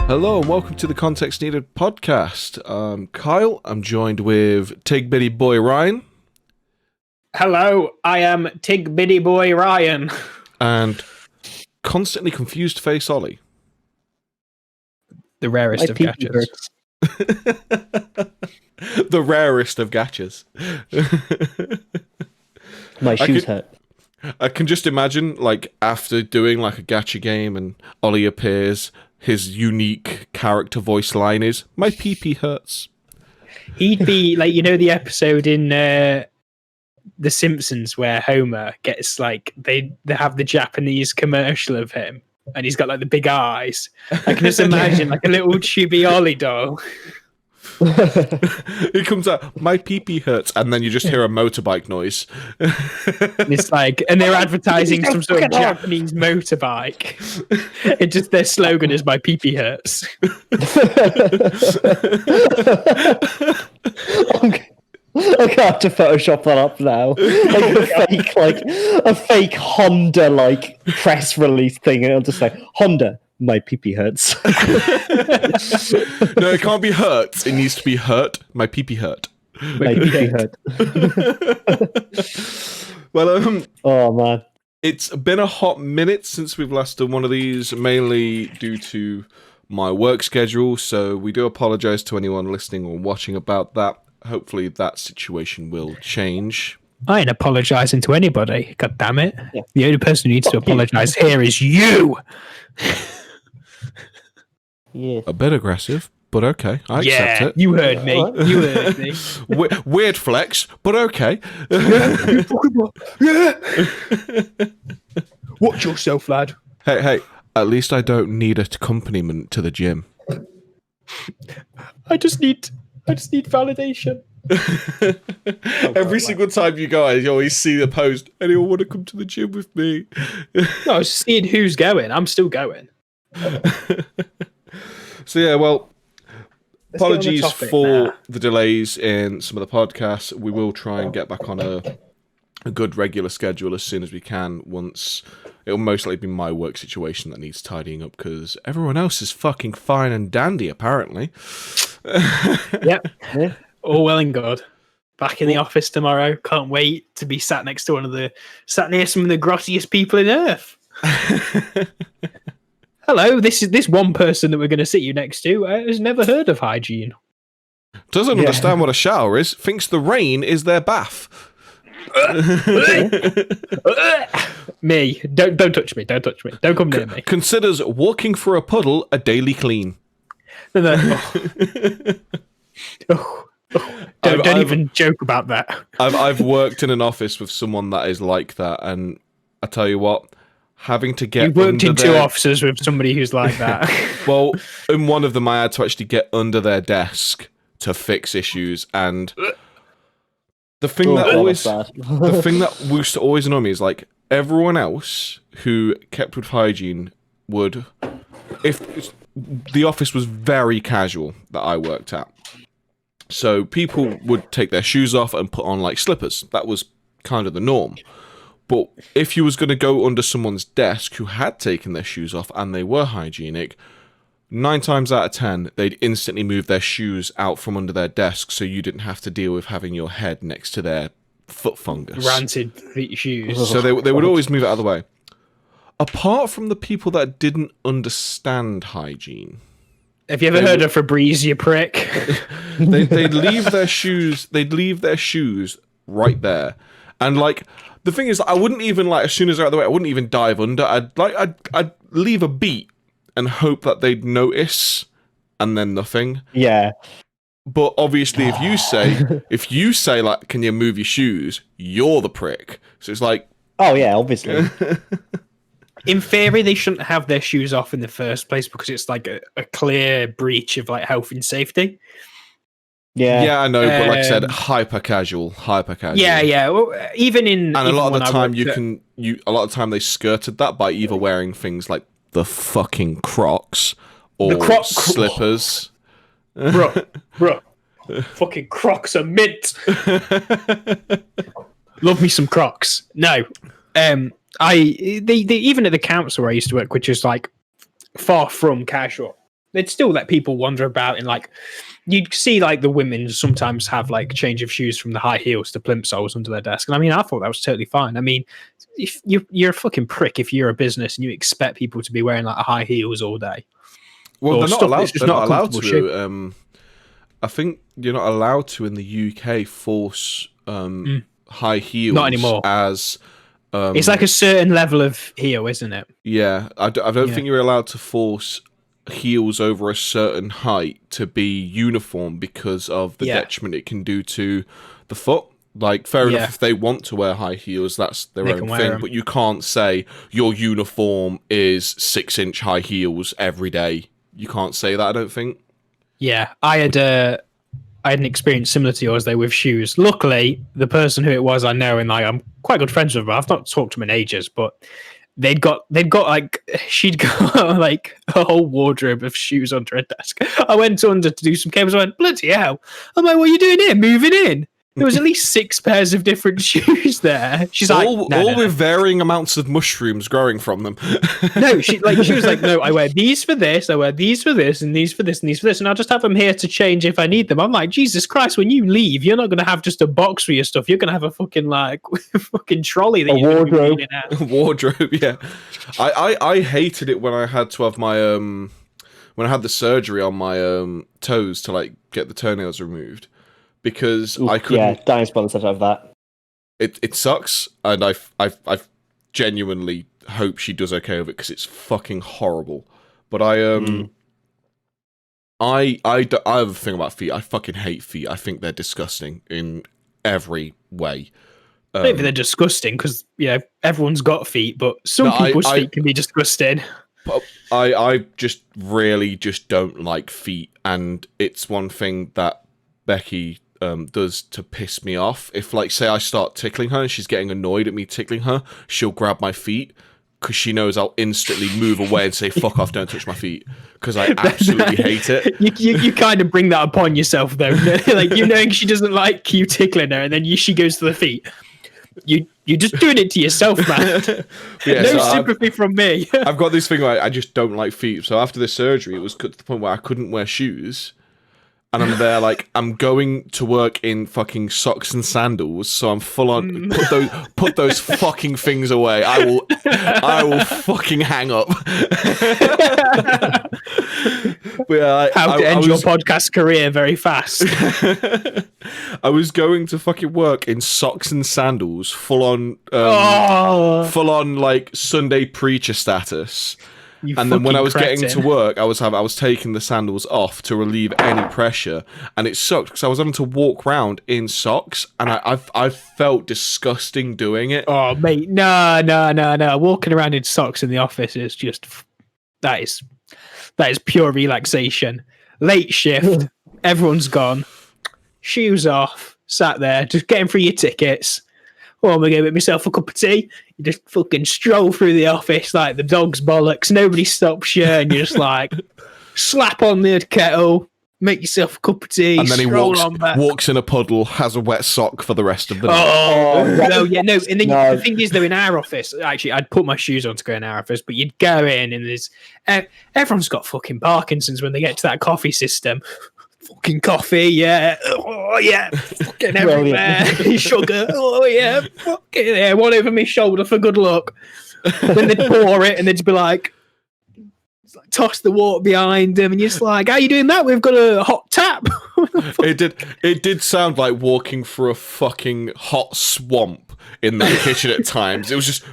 Hello and welcome to the Context Needed podcast. I'm Kyle. I'm joined with Tig Bitty Boy Ryan. Hello, I am Tig Bitty Boy Ryan. And constantly confused face Ollie. The rarest of gachas. The rarest of gachas. My shoes hurt. I can just imagine, like, after doing like a gacha game and Ollie appears, his unique character voice line is, "My pee-pee hurts." He'd be like, you know, the episode in The Simpsons where Homer gets like, they have the Japanese commercial of him and he's got like the big eyes. I can just imagine like a little chibi Ollie doll. It comes out, "My pee-pee hurts," and then you just hear a motorbike noise. It's like, and they're advertising some sort of Japanese motorbike. It just, their slogan is "My pee-pee hurts." I'm gonna have to Photoshop that up now. Like a fake Honda like press release thing. It'll just say, "Honda, my pee-pee hurts." No, it can't be hurt. It needs to be hurt. My pee-pee hurt. My pee-pee hurt. Well, Oh man. it's been a hot minute since we've last done one of these, mainly due to my work schedule, so we do apologise to anyone listening or watching about that. Hopefully that situation will change. I ain't apologising to anybody. God damn it. Yeah. The only person who needs to apologise here is you. Yeah. A bit aggressive, but okay. I accept it. You heard me. You heard me. Weird flex, but okay. Watch yourself, lad. Hey, at least I don't need an accompaniment to the gym. I just need validation. Every single time you go, you always see the post, "Anyone want to come to the gym with me?" No, I was seeing who's going. I'm still going. So yeah, well, Let's get on the apologies topic for now. the delays in some of the podcasts. We will try and get back on a good regular schedule as soon as we can. Once it'll mostly be my work situation that needs tidying up because everyone else is fucking fine and dandy apparently. Yep. Yeah. All well and good. Back in the office tomorrow. Can't wait to be sat next to sat near some of the grottiest people in Earth. Hello, this one person that we're going to sit you next to has never heard of hygiene. Doesn't understand what a shower is. Thinks the rain is their bath. Me, don't touch me. Don't touch me. Don't come near me. Considers walking through a puddle a daily clean. No. Don't even joke about that. I've worked in an office with someone that is like that, and I tell you what, having to get You worked under in two offices with somebody who's like that. Well, in one of them, I had to actually get under their desk to fix issues, and the thing that used to always annoy me is like everyone else who kept with hygiene would, if the office was very casual that I worked at, so people would take their shoes off and put on like slippers. That was kind of the norm. But if you was going to go under someone's desk who had taken their shoes off and they were hygienic, 9 times out of 10, they'd instantly move their shoes out from under their desk so you didn't have to deal with having your head next to their foot fungus. Rancid feet shoes. So they would always move it out of the way. Apart from the people that didn't understand hygiene. Have you ever heard of Febreze, you prick? They'd leave their shoes. They'd leave their shoes right there, and like the thing is, I wouldn't even like as soon as they're out of the way, I wouldn't even dive under. I'd leave a beat and hope that they'd notice, and then nothing. Yeah. But obviously, if you say like, "Can you move your shoes?" You're the prick. So it's like, Oh yeah, obviously. In theory, they shouldn't have their shoes off in the first place because it's like a clear breach of like health and safety. Yeah, I know, but like I said, hyper casual. Yeah. Well, even in and a lot of the time a lot of the time they skirted that by either wearing things like the fucking Crocs or slippers. Bro, fucking Crocs are mint. Love me some Crocs. No, they even at the council where I used to work, which is like far from casual. they'd still let people wander about in like, you'd see like the women sometimes have like change of shoes from the high heels to plimp soles under their desk. And I mean, I thought that was totally fine. I mean, if you're a fucking prick if you're a business and you expect people to be wearing like high heels all day. Well, they're not allowed. They're not allowed to. Shape. I think you're not allowed to in the UK force high heels. Not anymore. As it's like a certain level of heel, isn't it? Yeah, I don't think you're allowed to force heels over a certain height to be uniform because of the detriment it can do to the foot. Like, fair enough, if they want to wear high heels, that's their own thing. But you can't say your uniform is 6-inch high heels every day. You can't say that, I don't think. Yeah, I had an experience similar to yours though with shoes. Luckily, the person who it was I know, and like I'm quite good friends with her. I've not talked to them in ages, but they'd got like she'd got like a whole wardrobe of shoes under her desk. I went under to do some cables. I went, bloody hell! I'm like, what are you doing here? Moving in? There was at least 6 pairs of different shoes there. She's all no. with varying amounts of mushrooms growing from them. No, she was like, no, I wear these for this, I wear these for this, and these for this, and these for this, and I'll just have them here to change if I need them. I'm like, Jesus Christ, when you leave, you're not going to have just a box for your stuff. You're going to have a fucking like fucking trolley that you're wardrobe. Wardrobe, yeah. I hated it when I had to have my when I had the surgery on my toes to like get the toenails removed. Because I couldn't. Yeah, Danny's brother said of that. It sucks, and I genuinely hope she does okay with it because it's fucking horrible. But I have a thing about feet. I fucking hate feet. I think they're disgusting in every way. I don't think they're disgusting because everyone's got feet, but some people's feet can be disgusting. I just really just don't like feet, and it's one thing that Becky does to piss me off. If, like, say I start tickling her and she's getting annoyed at me tickling her, she'll grab my feet because she knows I'll instantly move away and say, fuck off, don't touch my feet, because I absolutely hate it. You kind of bring that upon yourself, though. Like, knowing she doesn't like you tickling her, and then she goes to the feet. You're just doing it to yourself, man. Sympathy from me. I've got this thing where I just don't like feet. So after the surgery, it was to the point where I couldn't wear shoes. And I'm there like, I'm going to work in fucking socks and sandals, so I'm full on put those fucking things away. I will fucking hang up. How to end your podcast career very fast. I was going to fucking work in socks and sandals, full on like Sunday preacher status. And then when I was getting to work, I was taking the sandals off to relieve any pressure, and it sucked because I was having to walk around in socks, and I felt disgusting doing it. Oh mate, no! Walking around in socks in the office is just that is pure relaxation. Late shift, everyone's gone, shoes off, sat there just getting through your tickets. Oh, I'm gonna go make myself a cup of tea. You just fucking stroll through the office like the dog's bollocks. Nobody stops you, and you just like slap on the kettle, make yourself a cup of tea, and then he walks in a puddle, has a wet sock for the rest of the night. No. And then the thing is, though, in our office, actually, I'd put my shoes on to go in our office, but you'd go in, and there's everyone's got fucking Parkinson's when they get to that coffee system. Fucking coffee, yeah. Oh, yeah. Fucking everywhere. Sugar. Oh, yeah. Fucking yeah. One over my shoulder for good luck. Then they'd pour it and they'd be like, toss the water behind them. And you're just like, how are you doing that? We've got a hot tap. It did sound like walking through a fucking hot swamp in that kitchen at times. It was just...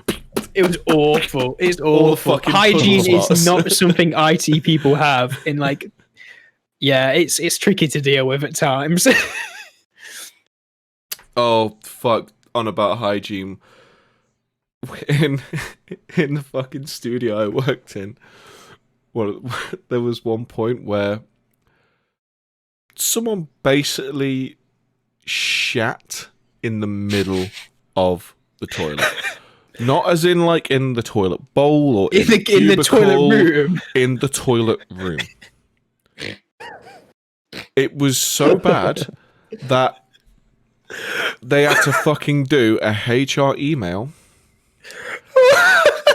It was awful. It's awful. Hygiene is not something IT people have in like... Yeah, it's tricky to deal with at times. Oh, fuck. On about hygiene. In the fucking studio I worked in, well, there was one point where someone basically shat in the middle of the toilet. Not as in like in the toilet bowl or in the toilet room. In the toilet room. It was so bad that they had to fucking do a HR email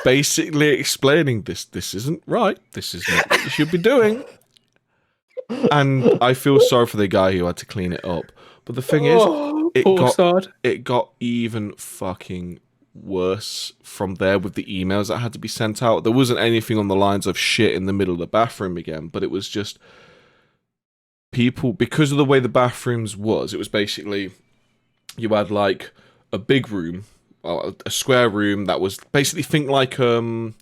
basically explaining this isn't right. This is not what you should be doing. And I feel sorry for the guy who had to clean it up. But the thing is, it got even fucking worse from there with the emails that had to be sent out. There wasn't anything on the lines of shit in the middle of the bathroom again, but it was just people, because of the way the bathrooms was, it was basically, you had like a big room, a square room that was basically, think like a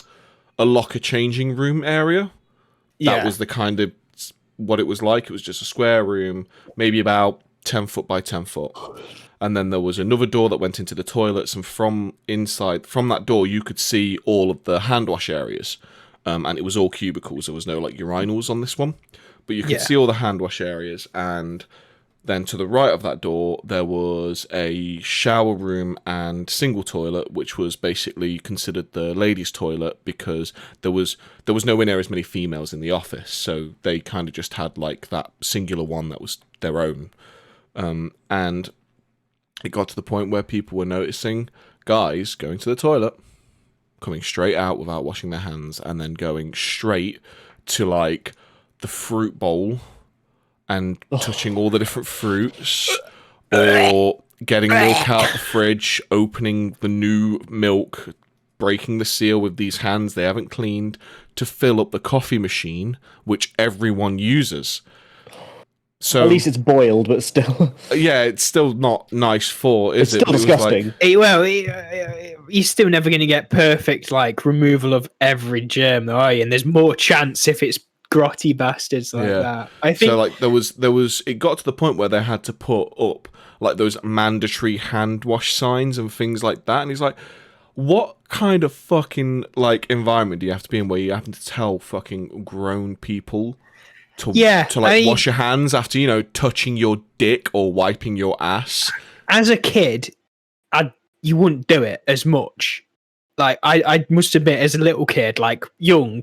locker changing room area. That was the kind of what it was like. It was just a square room, maybe about 10 foot by 10 foot. And then there was another door that went into the toilets, and from that door, you could see all of the hand wash areas. And it was all cubicles. There was no like urinals on this one, but you could see all the hand wash areas. And then to the right of that door, there was a shower room and single toilet, which was basically considered the ladies' toilet because there was nowhere near as many females in the office, so they kind of just had like that singular one that was their own. And it got to the point where people were noticing guys going to the toilet, coming straight out without washing their hands, and then going straight to like the fruit bowl and touching all the different fruits, or getting milk out the fridge, opening the new milk, breaking the seal with these hands they haven't cleaned to fill up the coffee machine, which everyone uses. So at least it's boiled, but still. Yeah, it's still not nice for, is it? It's still disgusting. You're still never going to get perfect like removal of every germ, though, are you? And there's more chance if it's grotty bastards like that. I think so. Like there was. It got to the point where they had to put up like those mandatory hand wash signs and things like that. And he's like, "What kind of fucking like environment do you have to be in where you have to tell fucking grown people to wash your hands after touching your dick or wiping your ass?" As a kid, you wouldn't do it as much. Like I must admit, as a little kid, like young,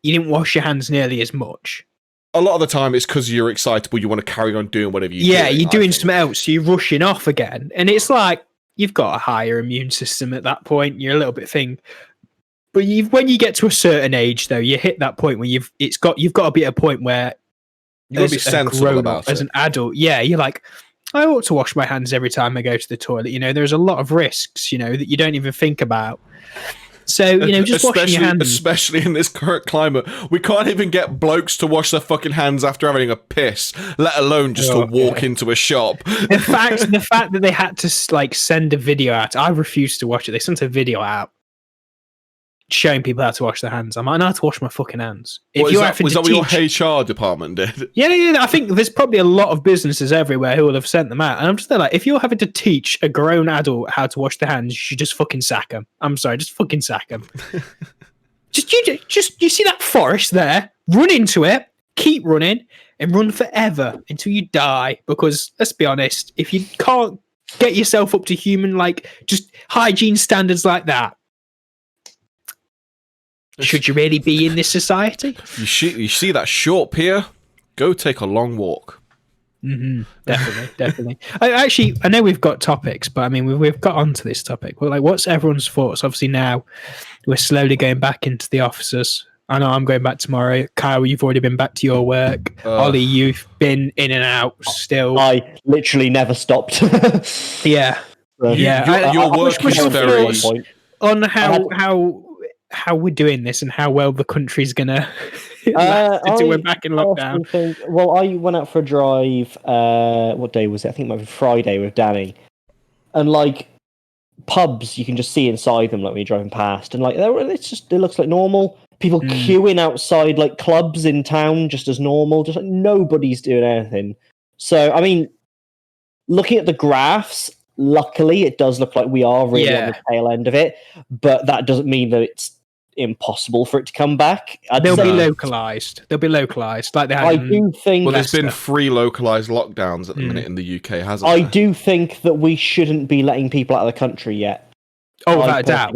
you didn't wash your hands nearly as much. A lot of the time, it's because you're excitable. You want to carry on doing whatever you're doing. You're doing something else. So you're rushing off again, and it's like you've got a higher immune system at that point. You're a little bit thing. But when you get to a certain age, though, you hit that point where you've got to be at a point where you've got to be sensible about it. As an adult, you're like, I ought to wash my hands every time I go to the toilet. There's a lot of risks, that you don't even think about. So, just washing your hands. Especially in this current climate. We can't even get blokes to wash their fucking hands after having a piss, let alone just to walk into a shop. The fact that they had to like send a video out, I refused to watch it. They sent a video out showing people how to wash their hands. I'm like, I know how to wash my fucking hands. Was that what your HR department did? Yeah. I think there's probably a lot of businesses everywhere who will have sent them out. And I'm just there like, if you're having to teach a grown adult how to wash their hands, you should just fucking sack them. I'm sorry, just fucking sack them. You see that forest there? Run into it, keep running, and run forever until you die. Because let's be honest, if you can't get yourself up to human like just hygiene standards like that, should you really be in this society? You see that short pier? Go take a long walk. Mm-hmm. Definitely. I know we've got topics, but I mean, we've got onto this topic. Well, like, what's everyone's thoughts? Obviously, now we're slowly going back into the offices. I know I'm going back tomorrow. Kyle, you've already been back to your work. Ollie, you've been in and out still. I literally never stopped. Yeah. Your work is very... On how we're doing this and how well the country's gonna last until we're back in lockdown. I went out for a drive. What day was it? I think it might be Friday with Danny. And like pubs, you can just see inside them, like when you're driving past, and like it looks like normal. People queuing outside like clubs in town just as normal. Just like nobody's doing anything. So I mean, looking at the graphs, luckily it does look like we are really on the tail end of it, but that doesn't mean that it's impossible for it to come back. They'll be localized like they have. I do think. Well, there's been 3 localized lockdowns at the minute in the UK, hasn't I there? do think that we shouldn't be letting people out of the country yet. Oh, without a doubt.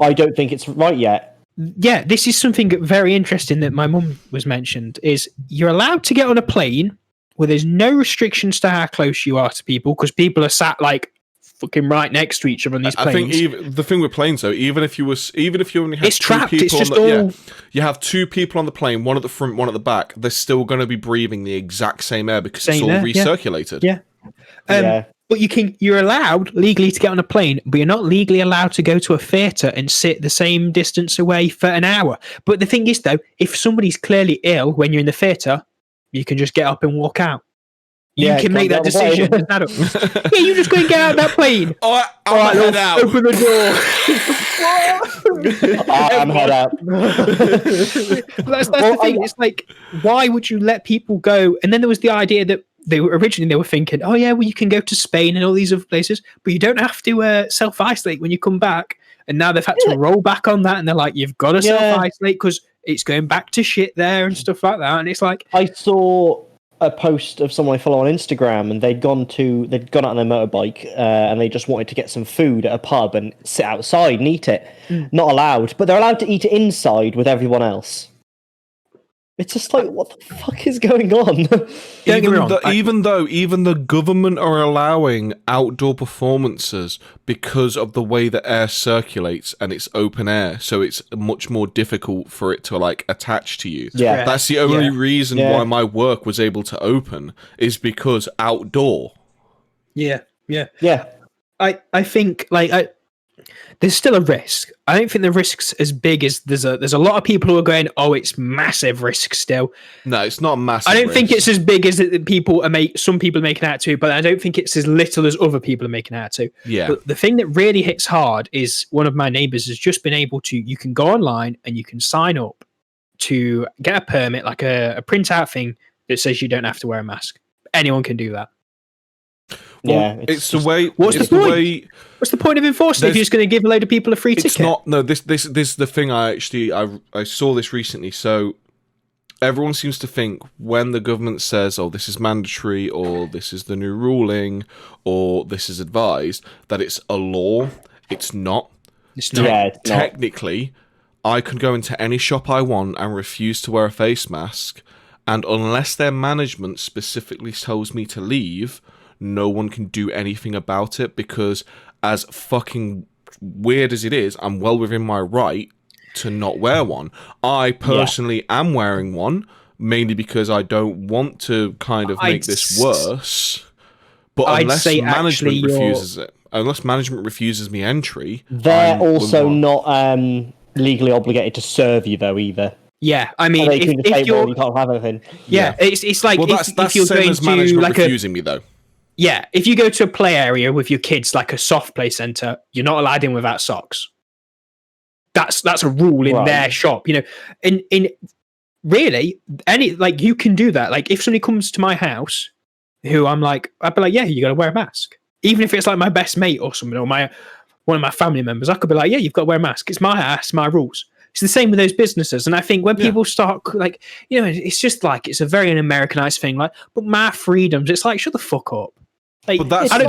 I don't think it's right yet. Yeah, this is something very interesting that my mum was mentioned. Is you're allowed to get on a plane where there's no restrictions to how close you are to people, because people are sat like fucking right next to each other on these planes. I think even the thing with planes though, even if you only have it's two trapped. people It's just on the, all. you have two people on the plane, one at the front, one at the back. They're still going to be breathing the exact same air because it's all recirculated. Yeah. Yeah. But you're allowed legally to get on a plane, but you're not legally allowed to go to a theatre and sit the same distance away for an hour. But the thing is, though, if somebody's clearly ill when you're in the theatre, you can just get up and walk out. You can make that decision as adults. Yeah, you just go and get out of that plane. All right, head out. Open the door. I'm head out. That's the thing. It's like, why would you let people go? And then there was the idea that they were thinking, oh yeah, well you can go to Spain and all these other places, but you don't have to self-isolate when you come back. And now they've had to roll back on that, and they're like, you've got to self-isolate because it's going back to shit there and stuff like that. And it's like, I saw a post of someone I follow on Instagram, and they'd gone out on their motorbike, and they just wanted to get some food at a pub and sit outside and eat it. Not allowed, but they're allowed to eat it inside with everyone else. It's just like, what the fuck is going on? Even the government are allowing outdoor performances because of the way the air circulates and it's open air, so it's much more difficult for it to like attach to you. Yeah, that's the only reason why my work was able to open is because outdoor. Yeah. I think there's still a risk. I don't think the risk's as big as there's a lot of people who are going, oh, it's massive risk still. No, it's not massive. I don't think it's as big as some people are making out to, but I don't think it's as little as other people are making out to. Yeah. But the thing that really hits hard is one of my neighbors has just been able to, you can go online and you can sign up to get a permit, like a printout thing that says you don't have to wear a mask. Anyone can do that. Yeah, it's the way. What's the point? What's the point of enforcing if you're just going to give a load of people a free ticket? It's not. No, this is the thing. I saw this recently. So everyone seems to think when the government says, "Oh, this is mandatory," or "This is the new ruling," or "This is advised," that it's a law. It's not. It's not. Yeah, it's not. Technically, I can go into any shop I want and refuse to wear a face mask, and unless their management specifically tells me to leave, no one can do anything about it, because as fucking weird as it is, I'm well within my right to not wear one. I personally am wearing one, mainly because I don't want to kind of make this worse. But unless management refuses me entry, they're also not legally obligated to serve you though either. Yeah, I mean, they can just say, well, you can't have anything. Yeah, it's like, well, that's you're the same going as to management like refusing me though. Yeah, if you go to a play area with your kids, like a soft play centre, you're not allowed in without socks. That's a rule in their shop, you know. In really, you can do that. Like if somebody comes to my house, who I'd be like, yeah, you got to wear a mask, even if it's like my best mate or something, or one of my family members. I could be like, yeah, you've got to wear a mask. It's my house, my rules. It's the same with those businesses. And I think when people start, it's just like, it's a very Americanized thing. Like, but my freedoms, it's like, shut the fuck up. Like, but that's one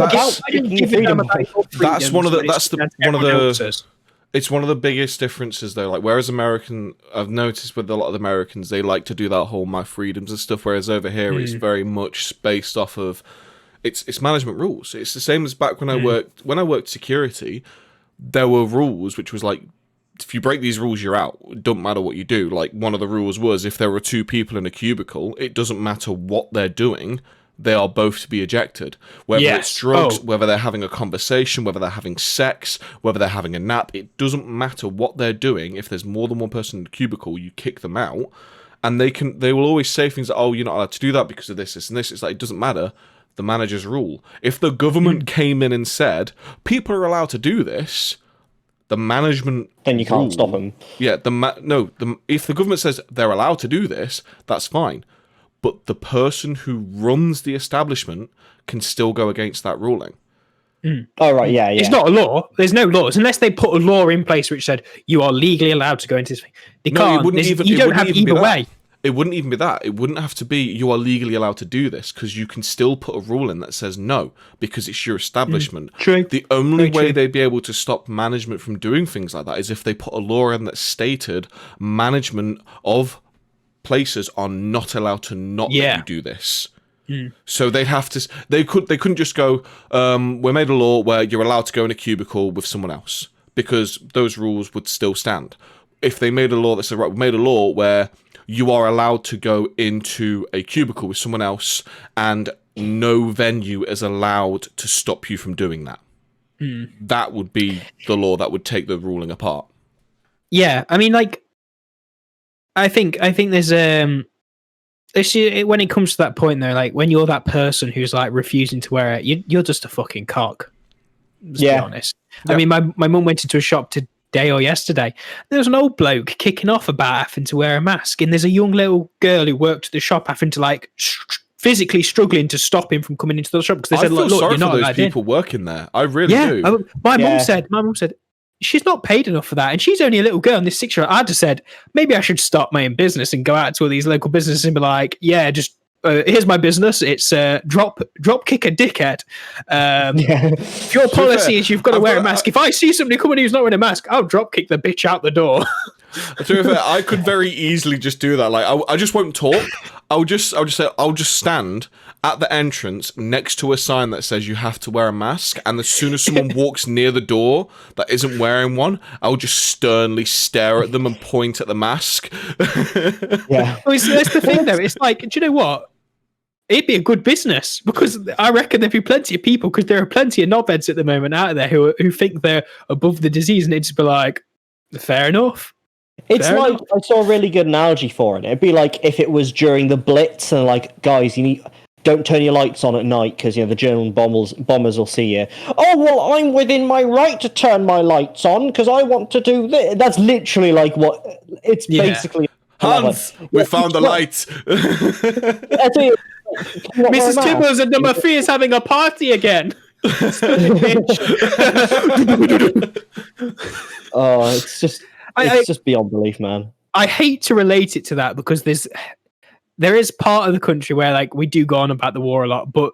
of the it's one of the biggest differences though. Like, whereas I've noticed with a lot of the Americans, they like to do that whole my freedoms and stuff. Whereas over here, it's very much based off of it's management rules. It's the same as back when I worked security. There were rules which was like, if you break these rules, you're out. It doesn't matter what you do. Like, one of the rules was if there were two people in a cubicle, it doesn't matter what they're doing. They are both to be ejected. Whether it's drugs, whether they're having a conversation, whether they're having sex, whether they're having a nap, it doesn't matter what they're doing. If there's more than one person in the cubicle, you kick them out. And they will always say things like, oh, you're not allowed to do that because of this, and this. It's like, it doesn't matter. The manager's rule. If the government came in and said, people are allowed to do this, the management... Then you can't stop them. Yeah, if the government says they're allowed to do this, that's fine. But the person who runs the establishment can still go against that ruling. Oh, right, yeah. It's not a law. There's no laws. Unless they put a law in place which said you are legally allowed to go into this thing. They can't. You don't have either way. It wouldn't even be that. It wouldn't have to be you are legally allowed to do this, because you can still put a rule in that says no, because it's your establishment. True. The only way they'd be able to stop management from doing things like that is if they put a law in that stated management of places are not allowed to not let you do this. So they'd have to. They couldn't just go. We made a law where you're allowed to go in a cubicle with someone else, because those rules would still stand. If they made a law that said, right, we made a law where you are allowed to go into a cubicle with someone else, and no venue is allowed to stop you from doing that. That would be the law that would take the ruling apart. Yeah, I mean, like, I think there's when it comes to that point though, like when you're that person who's like refusing to wear it, you're just a fucking cock. Let's be honest. Yep. I mean, my mum went into a shop today or yesterday. There was an old bloke kicking off about having to wear a mask, and there's a young little girl who worked at the shop having to like physically struggling to stop him from coming into the shop because they said, "Look, you're not those people working there. I really do." My mum said. She's not paid enough for that, and she's only a little girl. And this 6-year-old, I just said, maybe I should start my own business and go out to all these local businesses and be like, "Yeah, just here's my business. It's drop kick a dickhead. Your policy is you've got to wear a mask. If I see somebody coming who's not wearing a mask, I'll drop kick the bitch out the door." To be fair, I could very easily just do that. Like, I just won't talk. I'll just stand at the entrance next to a sign that says you have to wear a mask, and as soon as someone walks near the door that isn't wearing one, I'll just sternly stare at them and point at the mask. Yeah. Well, that's the thing, though. It's like, do you know what? It'd be a good business, because I reckon there'd be plenty of people, because there are plenty of knobheads at the moment out there who think they're above the disease, and it'd just be like, fair enough. It's fair enough. I saw a really good analogy for it. It'd be like if it was during the Blitz and like, guys, don't turn your lights on at night because the German bombers will see you. Oh, well, I'm within my right to turn my lights on because I want to do this. That's literally like what it's basically. Hans, we found the light. Mrs. Tibbers and number 3 is having a party again. Oh, it's just beyond belief, man. I hate to relate it to that, because there is part of the country where like we do go on about the war a lot, but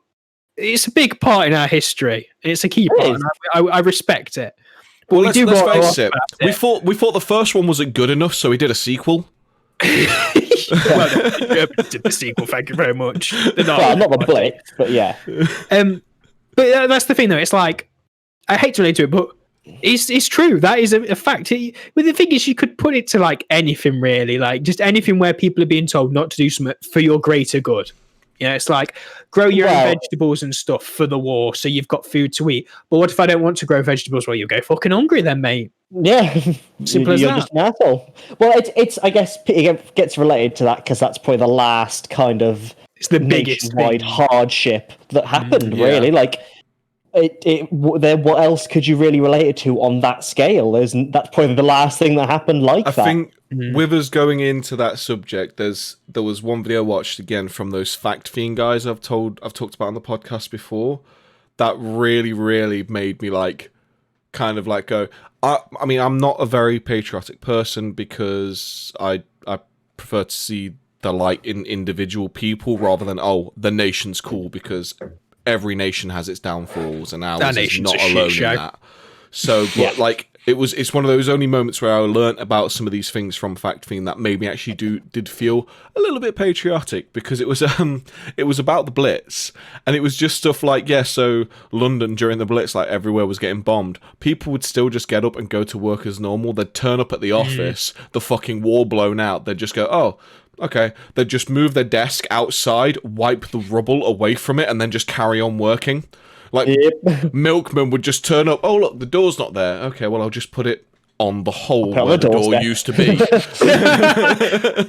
it's a big part in our history. It's a key part. And I respect it. But let's face it. We thought the first one wasn't good enough, so we did a sequel. Well, Germans did the sequel. Thank you very much. Not the Blitz, but yeah. But that's the thing, though. It's like, I hate to relate to it, but it's true. That is a fact. But the thing is, you could put it to like anything, really, like just anything where people are being told not to do something for your greater good. It's like grow your own vegetables and stuff for the war, so you've got food to eat. But what if I don't want to grow vegetables? Well, you'll go fucking hungry then, mate. Yeah, simple as that. You're just an asshole. Well, it's I guess it gets related to that because that's probably the last kind of the biggest nationwide hardship that happened. Really, like. What else could you really relate it to on that scale? That's probably the last thing that happened like that. I think with us going into that subject, there was one video I watched again from those Fact Fiend guys I've talked about on the podcast before that really, really made me like kind of like go. I mean, I'm not a very patriotic person because I prefer to see the light in individual people rather than the nation's cool because every nation has its downfalls, and ours is not alone in that. So, but like, it's one of those only moments where I learnt about some of these things from Fact Fiend that made me actually did feel a little bit patriotic, because it was about the Blitz, and it was just stuff like, so London during the Blitz, like everywhere was getting bombed. People would still just get up and go to work as normal. They'd turn up at the office, the fucking wall blown out. They'd just go, oh. Okay, they'd just move their desk outside, wipe the rubble away from it, and then just carry on working. Like, milkman would just turn up, oh, look, the door's not there. Okay, well, I'll just put it on the hole where the door used to be.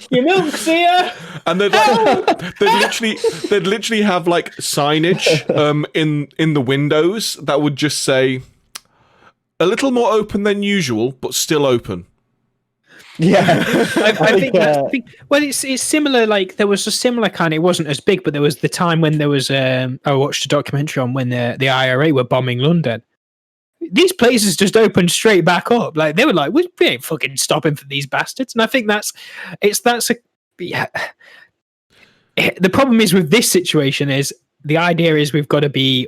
Your milk's here! And they'd literally have, like, signage in the windows that would just say, a little more open than usual, but still open. Yeah, I think that's the thing. Well, it's similar. Like there was a similar kind. It wasn't as big, but there was the time when there was. I watched a documentary on when the IRA were bombing London. These places just opened straight back up. Like they were like, we ain't fucking stopping for these bastards. And I think the problem is with this situation is the idea is we've got to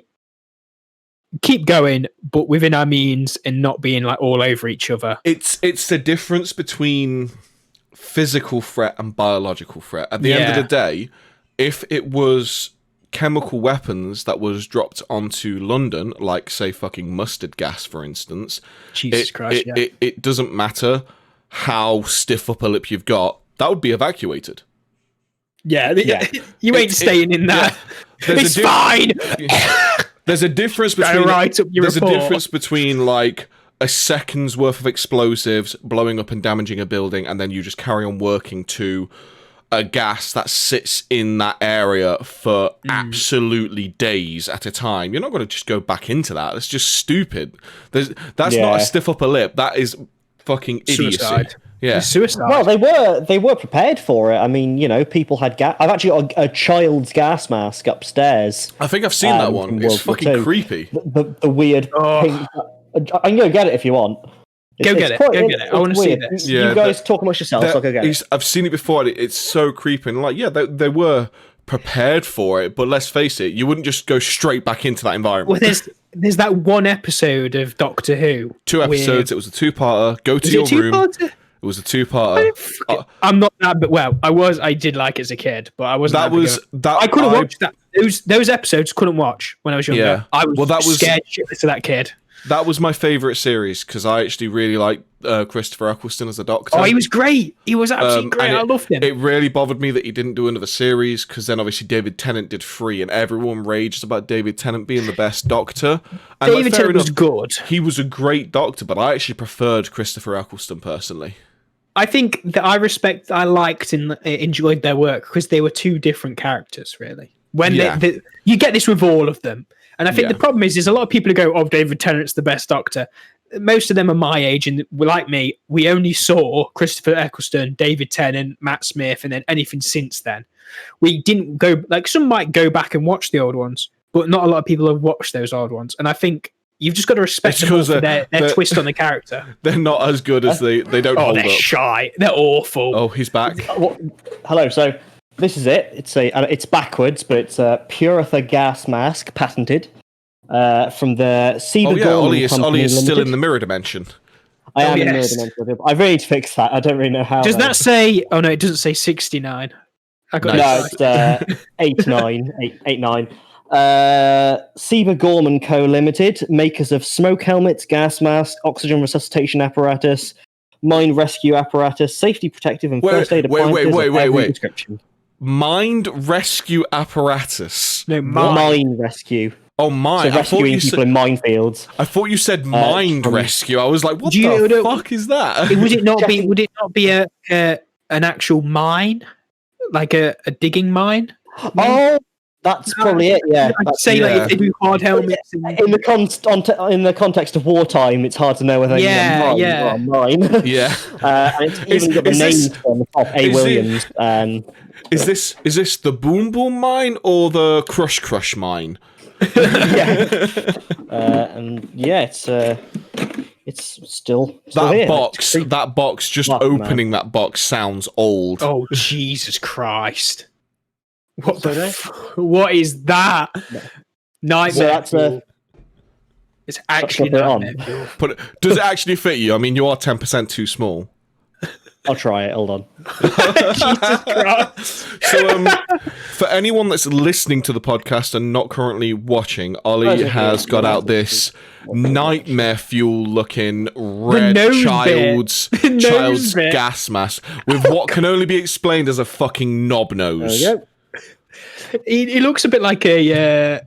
keep going, but within our means and not being like all over each other. It's the difference between physical threat and biological threat. At the end of the day, if it was chemical weapons that was dropped onto London, like say fucking mustard gas, for instance, Jesus Christ, it doesn't matter how stiff upper lip you've got, that would be evacuated. Yeah, you ain't staying in that. Yeah. It's fine. There's a difference between a difference between like a second's worth of explosives blowing up and damaging a building, and then you just carry on working to a gas that sits in that area for absolutely days at a time. You're not going to just go back into that. That's just stupid. That's not a stiff upper lip. That is fucking idiocy. Suicide. Yeah, it's suicide. Well, they were prepared for it. I mean, people had gas. I've actually got a child's gas mask upstairs. I think I've seen that one. It's fucking creepy. The weird pink. I can go get it if you want. Go get it. I want to see this. Yeah, you guys talk amongst yourselves. I'll go get it. I've seen it before. It's so creepy. And like, yeah, they were prepared for it, but let's face it, you wouldn't just go straight back into that environment. Well, there's that one episode of Doctor Who. 2 episodes. It was a two-parter. Go to your room. It was a two-parter. I'm not that, but well, I did like it as a kid, but I wasn't. I couldn't watch that. Those episodes couldn't watch when I was younger. Yeah. I was scared shitless to that kid. That was my favourite series because I actually really liked Christopher Eccleston as a Doctor. Oh, he was great. He was absolutely great. I loved him. It really bothered me that he didn't do another series because then obviously David Tennant did 3 and everyone raged about David Tennant being the best Doctor. And David Tennant was good. He was a great Doctor, but I actually preferred Christopher Eccleston personally. I think that I liked and enjoyed their work because they were two different characters, really. When you get this with all of them. And I think the problem is a lot of people who go, "Oh, David Tennant's the best Doctor." Most of them are my age, and like me, we only saw Christopher Eccleston, David Tennant, Matt Smith, and then anything since then. We didn't go like some might go back and watch the old ones, but not a lot of people have watched those old ones. And I think you've just got to respect them all for their twist on the character. They're not as good as they don't hold they're up. Shy. They're awful. Oh, he's back. Hello. So this is it. It's backwards, but it's a Puritha gas mask, patented, from the Cedar Gorman Company Ollie is still Limited. in the mirror dimension. I am in the mirror dimension. I really need to fix that. I don't really know how. Does that say? Oh no, it doesn't say 69. I got no, it's 89. Cedar Gorman Co. Limited, makers of smoke helmets, gas masks, oxygen resuscitation apparatus, mine rescue apparatus, safety protective and first aid appliances. Wait. Mind rescue apparatus. No, mine rescue. Oh, mine. So rescuing people in minefields. I thought you said mind rescue. I was like, what the fuck is that? Would it not be an actual mine, like a digging mine? Oh, that's probably it. Yeah. I'd say like if they do hard helmets. In the context of wartime, it's hard to know whether you're mine. Yeah. And it's even got the names on the top. A. Williams. Is this the Boom Boom mine or the Crush mine? It's still that here. box. Just opening that box sounds old. Oh Jesus Christ! What is that? No. Nightmare. So it's actually nightmare. Does it actually fit you? I mean, you are 10% too small. I'll try it. Hold on. Jesus Christ. So, for anyone that's listening to the podcast and not currently watching, Ollie has got out this nightmare fuel-looking red child's gas mask with what can only be explained as a fucking knob nose. There we go. He looks a bit like a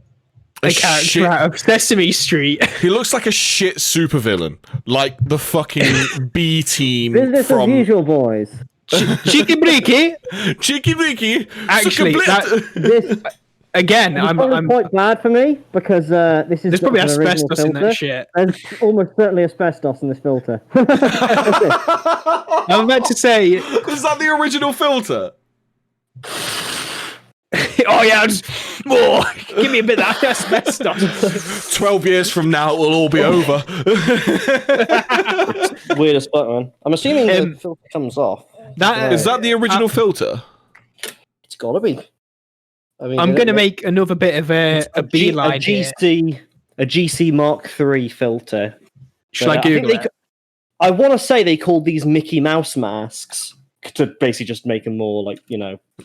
character out of Sesame Street. He looks like a shit supervillain, like the fucking B team Business from as usual, boys. Cheeky Breaky. Actually, this again, I'm quite bad for me because there's probably asbestos in that shit. There's almost certainly asbestos in this filter. I'm about to say, is that the original filter? Oh yeah, give me a bit of that asbestos. 12 years from now, it will all be over. It's weird as fuck, man. I'm assuming the filter comes off. Is that the original filter? It's gotta be. I mean, I'm going to make another bit of a beeline a GC Mark III filter. Shall I Google it? I want to say they called these Mickey Mouse masks to basically just make them more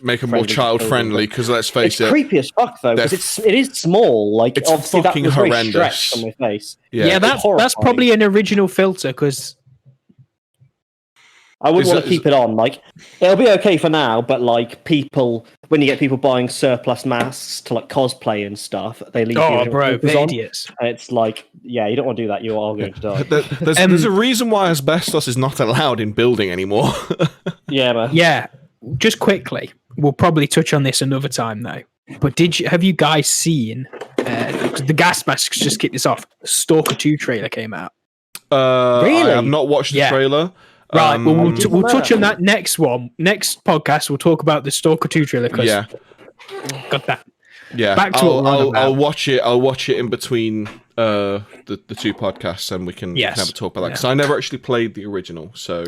make them more child friendly. Because let's face it's it, creepy as fuck though. Because it is small. Like it's obviously fucking that was very horrendous stretched on my face. Yeah, that's probably an original filter because I wouldn't want to keep it on. Like, it'll be okay for now, but like when you get people buying surplus masks to like cosplay and stuff, they leave idiots. And it's like, yeah, you don't want to do that. You are going to die. There's a reason why asbestos is not allowed in building anymore. Yeah, man. Yeah, just quickly, we'll probably touch on this another time though. But have you guys seen the gas masks? Just kick this off. Stalker 2 trailer came out. Really? I have not watched the trailer. Right, we'll touch on that next podcast. We'll talk about the Stalker 2 trailer. Yeah, got that. Yeah, back to I'll watch it. I'll watch it in between the two podcasts, and we can have a talk about that because I never actually played the original. So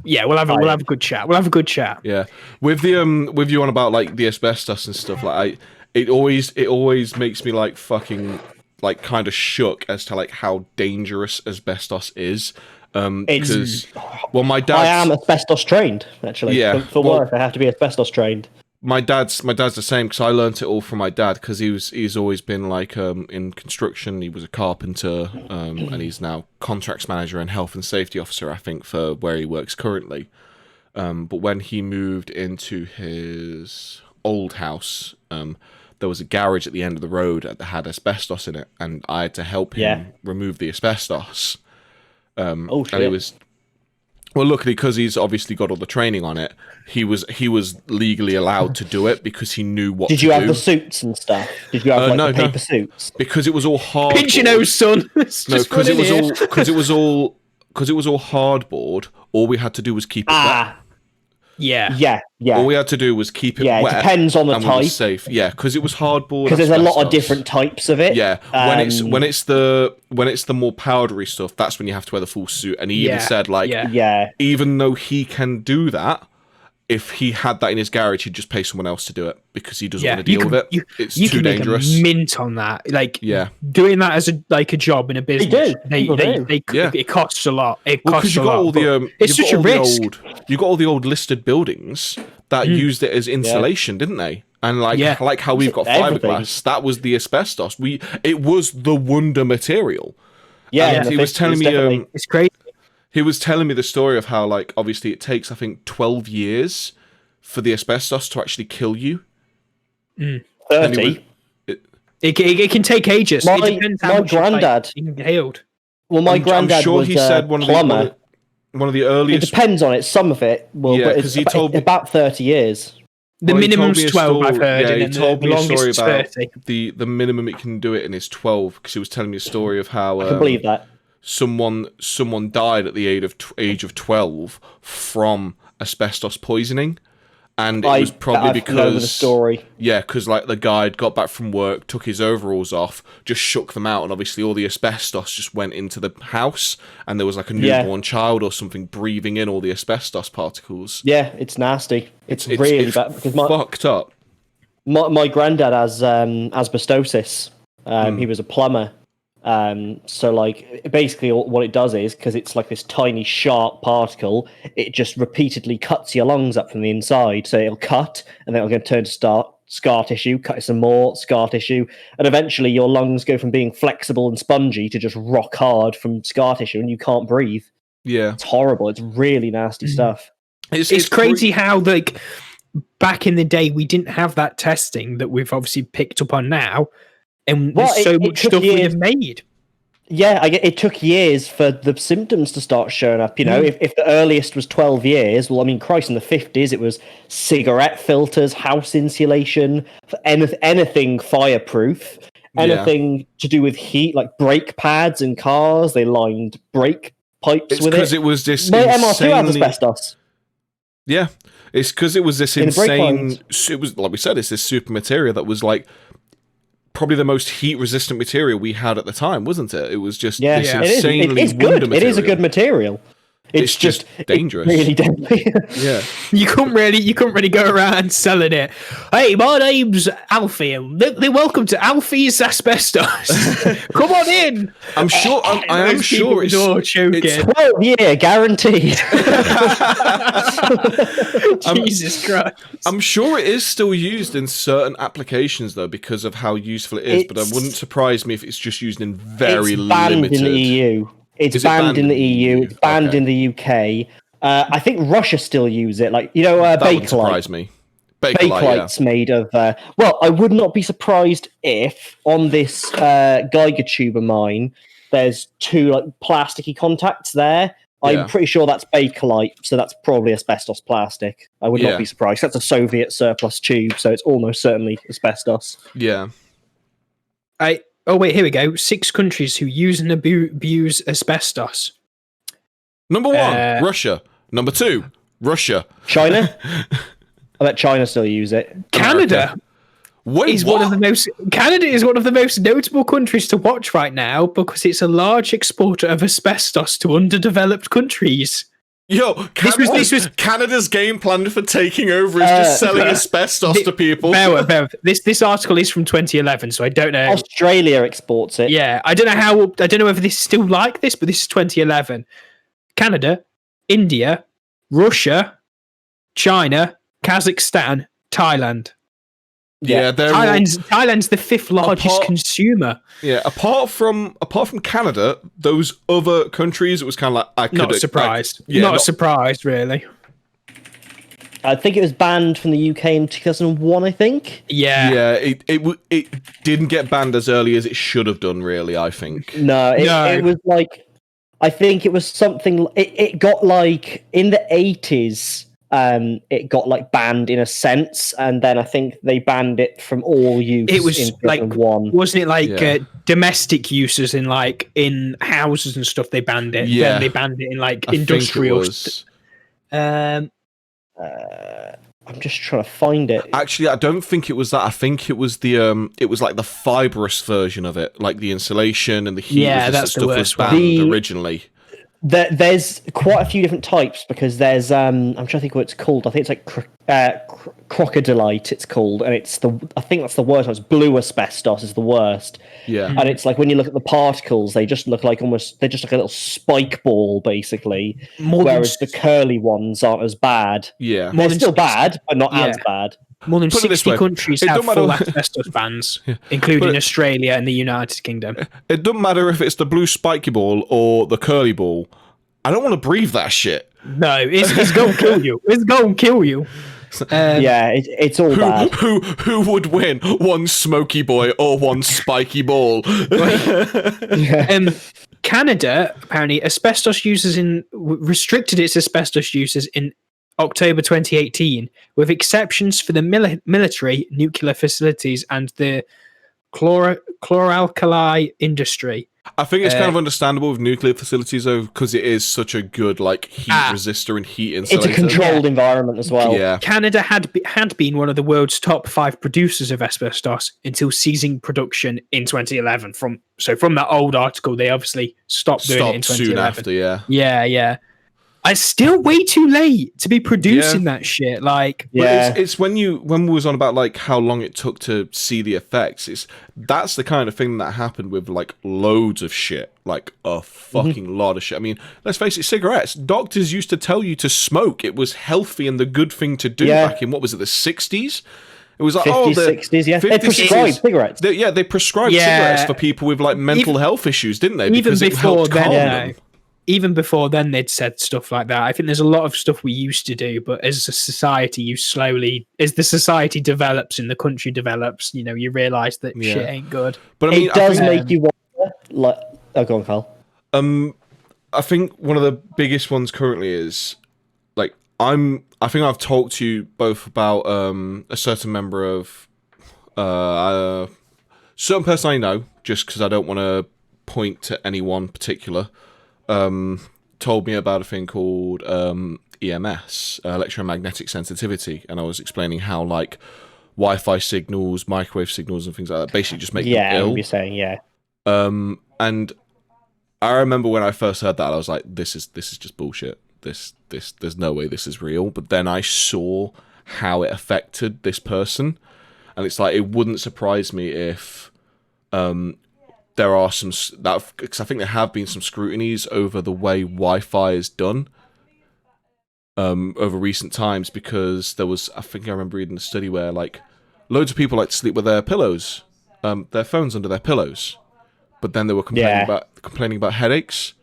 yeah, we'll have a good chat. We'll have a good chat. Yeah, with you on about like the asbestos and stuff. Like it always makes me like fucking like kind of shook as to like how dangerous asbestos is. Because my dad, I am asbestos trained actually. Yeah, for work I have to be asbestos trained. My dad's the same because I learnt it all from my dad because he's always been like in construction. He was a carpenter and he's now contracts manager and health and safety officer, I think, for where he works currently. But when he moved into his old house, there was a garage at the end of the road that had asbestos in it, and I had to help him remove the asbestos. Oh shit! And it was luckily because he's obviously got all the training on it. He was legally allowed to do it because he knew what. Did you have the suits and stuff? Did you have the paper suits? Because it was all hard. Pinch your nose, son. Because it was all hardboard. All we had to do was keep it wet. Yeah. All we had to do was keep it wet. It depends on the type. Was safe. Yeah, because it was hardboard. Because there's a lot of different types of it. Yeah, when it's the more powdery stuff, that's when you have to wear the full suit. And he even said even though he can do that, if he had that in his garage, he'd just pay someone else to do it because he doesn't want to deal with it. It's too dangerous. You can make a mint on that. Like doing that as a job in a business. It costs a lot. It costs a lot. It's such a risk. You got all the old listed buildings that used it as insulation, didn't they? And like how we've got fiberglass, that was the asbestos. It was the wonder material. Yeah, and he was telling me it's crazy. He was telling me the story of how, like, obviously it takes, I think, 12 years for the asbestos to actually kill you. 30? It can take ages. It depends how much granddad inhaled. Well, my granddad I'm sure was he said one plumber. One of the earliest... It depends on it. Some of it will, but it's about 30 years. The minimum's 12, I've heard. Yeah, he told me a story about 30. the minimum it can do it in is 12, because he was telling me a story of how... I can believe that. Someone died at the age of 12 from asbestos poisoning, and it was probably because the story. Yeah, because like the guy got back from work, took his overalls off, just shook them out, and obviously all the asbestos just went into the house, and there was like a newborn child or something breathing in all the asbestos particles. Yeah, it's nasty. It's really bad because fucked up. My granddad has asbestosis. He was a plumber. So like basically what it does is, because it's like this tiny sharp particle, it just repeatedly cuts your lungs up from the inside. So it'll cut and then it'll turn to scar tissue, cut some more scar tissue, and eventually your lungs go from being flexible and spongy to just rock hard from scar tissue, and you can't breathe. Yeah, it's horrible. It's really nasty stuff. It's crazy how like back in the day we didn't have that testing that we've obviously picked up on now. And there's so much stuff we have made. Yeah, it took years for the symptoms to start showing up. You know, if the earliest was 12 years, well, I mean, Christ, in the 50s, it was cigarette filters, house insulation, anything fireproof, anything to do with heat, like brake pads in cars. They lined brake pipes with it. Because it was this My MR2 had asbestos. Yeah, it's because it was this insane... It was, like we said, it's this super material that was like... probably the most heat-resistant material we had at the time, wasn't it? It was just this insanely it's good. material. It is a good material. It's just dangerous. It's really deadly. Yeah. You couldn't really go around selling it. Hey, my name's Alfie, and welcome to Alfie's Asbestos. Come on in. I'm sure. I am sure it's all choking. 12-year guaranteed. Jesus Christ. I'm sure it is still used in certain applications though, because of how useful it is. But it wouldn't surprise me if it's just used in very banned limited. in the EU. It's banned in the EU. It's banned in the UK. I think Russia still use it. Like, you know, that wouldn't Bakelite. surprise me. Bakelite's made of. Well, I would not be surprised if on this Geiger tube of mine, there's two like plasticky contacts there. I'm pretty sure that's Bakelite, so that's probably asbestos plastic. I would not be surprised. That's a Soviet surplus tube, so it's almost certainly asbestos. Yeah. Oh wait, here we go. 6 countries who use and abuse asbestos. Number 1, Russia. Number 2, Russia. China. I bet China still use it. Canada. Canada is one of the most notable countries to watch right now because it's a large exporter of asbestos to underdeveloped countries. Yo, this was Canada's game plan for taking over is just selling asbestos to people. This article is from 2011, so I don't know. Australia exports it. Yeah, I don't know whether this is still like this, but this is 2011. Canada, India, Russia, China, Kazakhstan, Thailand. Yeah, Thailand's the 5th largest consumer. Yeah, apart from Canada, those other countries, it was kind of like not surprised. Not surprised, really. I think it was banned from the UK in 2001. I think. Yeah. It didn't get banned as early as it should have done. Really, I think. No, it was like, I think it was something. It got like in the 80s. It got like banned in a sense, and then I think they banned it from all use. It was in like, wasn't it like domestic uses in houses and stuff? They banned it. Yeah, then they banned it in like industrial. I'm just trying to find it. Actually, I don't think it was that. I think it was it was like the fibrous version of it, like the insulation and the heat resistant stuff was banned originally. There's quite a few different types because there's I'm trying to think what it's called. I think it's like crocodilite. It's called, and I think that's the worst one. It's blue asbestos is the worst. Yeah, and it's like when you look at the particles, they just look like a little spike ball basically. Whereas the curly ones aren't as bad. Yeah, they're still bad, but not as bad. More than 60 countries have full asbestos bans, including Australia and the United Kingdom. It doesn't matter if it's the blue spiky ball or the curly ball. I don't want to breathe that shit. No, it's going to kill you. It's going to kill you. It's all bad. Who would win? One smoky boy or one spiky ball? Canada, apparently, restricted its asbestos uses in October 2018, with exceptions for the military, nuclear facilities, and the chloralkali industry. I think it's kind of understandable with nuclear facilities, though, because it is such a good heat resistor and heat insulator. It's a controlled environment as well. Yeah. Canada had been one of the world's top 5 producers of asbestos until ceasing production in 2011. From that old article, they obviously stopped doing it in 2011. Soon after, yeah. Yeah. It's still way too late to be producing that shit. It's when we was on about how long it took to see the effects. That's the kind of thing that happened with loads of shit, a fucking lot of shit. I mean, let's face it, cigarettes. Doctors used to tell you to smoke. It was healthy and the good thing to do back in the 60s. It was 50s, 60s, yeah. 50s, they prescribed cigarettes. They prescribed cigarettes for people with mental health issues, didn't they? Because even before then, even before then, they'd said stuff like that. I think there's a lot of stuff we used to do, but as a society, as the society develops and the country develops, you realise that shit ain't good. But I mean, it does make you wonder. Go on, Carl. I think one of the biggest ones currently is I think I've talked to you both about a certain member of certain person I know, just because I don't want to point to anyone particular. Told me about a thing called EMS, electromagnetic sensitivity, and I was explaining how Wi-Fi signals, microwave signals, and things like that basically just make you ill. You're saying, and I remember when I first heard that, I was like, "This is just bullshit." there's no way this is real. But then I saw how it affected this person, and it's like it wouldn't surprise me if there are some that, because I think there have been some scrutinies over the way Wi-Fi is done over recent times, because there was, I think I remember reading a study where like loads of people like to sleep with their pillows, their phones under their pillows, but then they were complaining about headaches.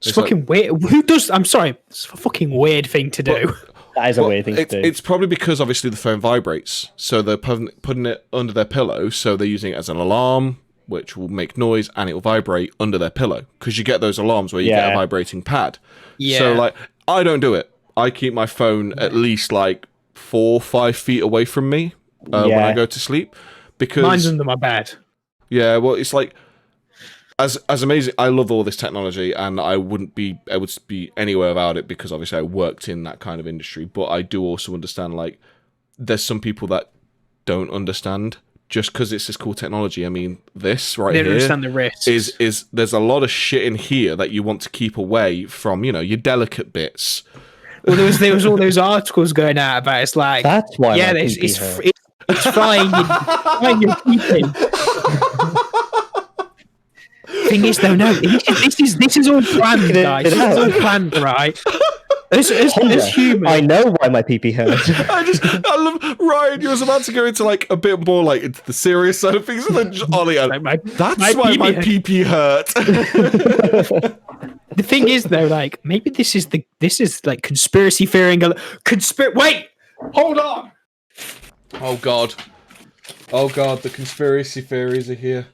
It's fucking weird. Who does? I'm sorry, it's a fucking weird thing to do. That is a weird thing to do. It's probably because obviously the phone vibrates, so they're putting it under their pillow, so they're using it as an alarm, which will make noise, and it will vibrate under their pillow, because you get those alarms where you get a vibrating pad. Yeah. So like, I don't do it. I keep my phone at least like 4 or 5 feet away from me when I go to sleep, because mine's under my bed. Yeah, well, it's like as amazing. I love all this technology, and I wouldn't be able to be anywhere without it, because obviously I worked in that kind of industry. But I do also understand, like, there's some people that don't understand just because it's this cool technology. I mean, this right here, they don't understand the risks. Is there's a lot of shit in here that you want to keep away from, you know, your delicate bits. Well, there was all those articles going out about it's like, that's why it's frying your keeping. Thing is, though, no, this is all planned, guys. This is all planned, right? As human, I know why my pee hurt. I love Ryan. You was about to go into like a bit more like into the serious side of things, and then just Ollie, that's why my pee hurt. The thing is, though, like maybe this is like conspiracy theorying. Wait, hold on. Oh god, the conspiracy theories are here.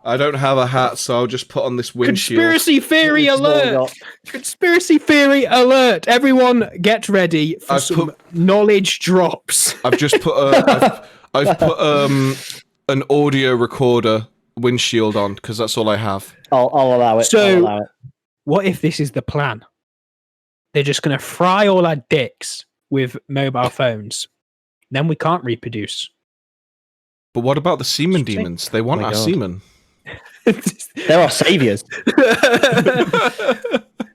I don't have a hat, so I'll just put on this windshield. Conspiracy theory alert! Conspiracy theory alert! Everyone, get ready for some knowledge drops. I've just put I've put an audio recorder windshield on, because that's all I have. I'll allow it. So, what if this is the plan? They're just going to fry all our dicks with mobile phones. Then we can't reproduce. But what about the semen demons? They want our semen. They're our saviors.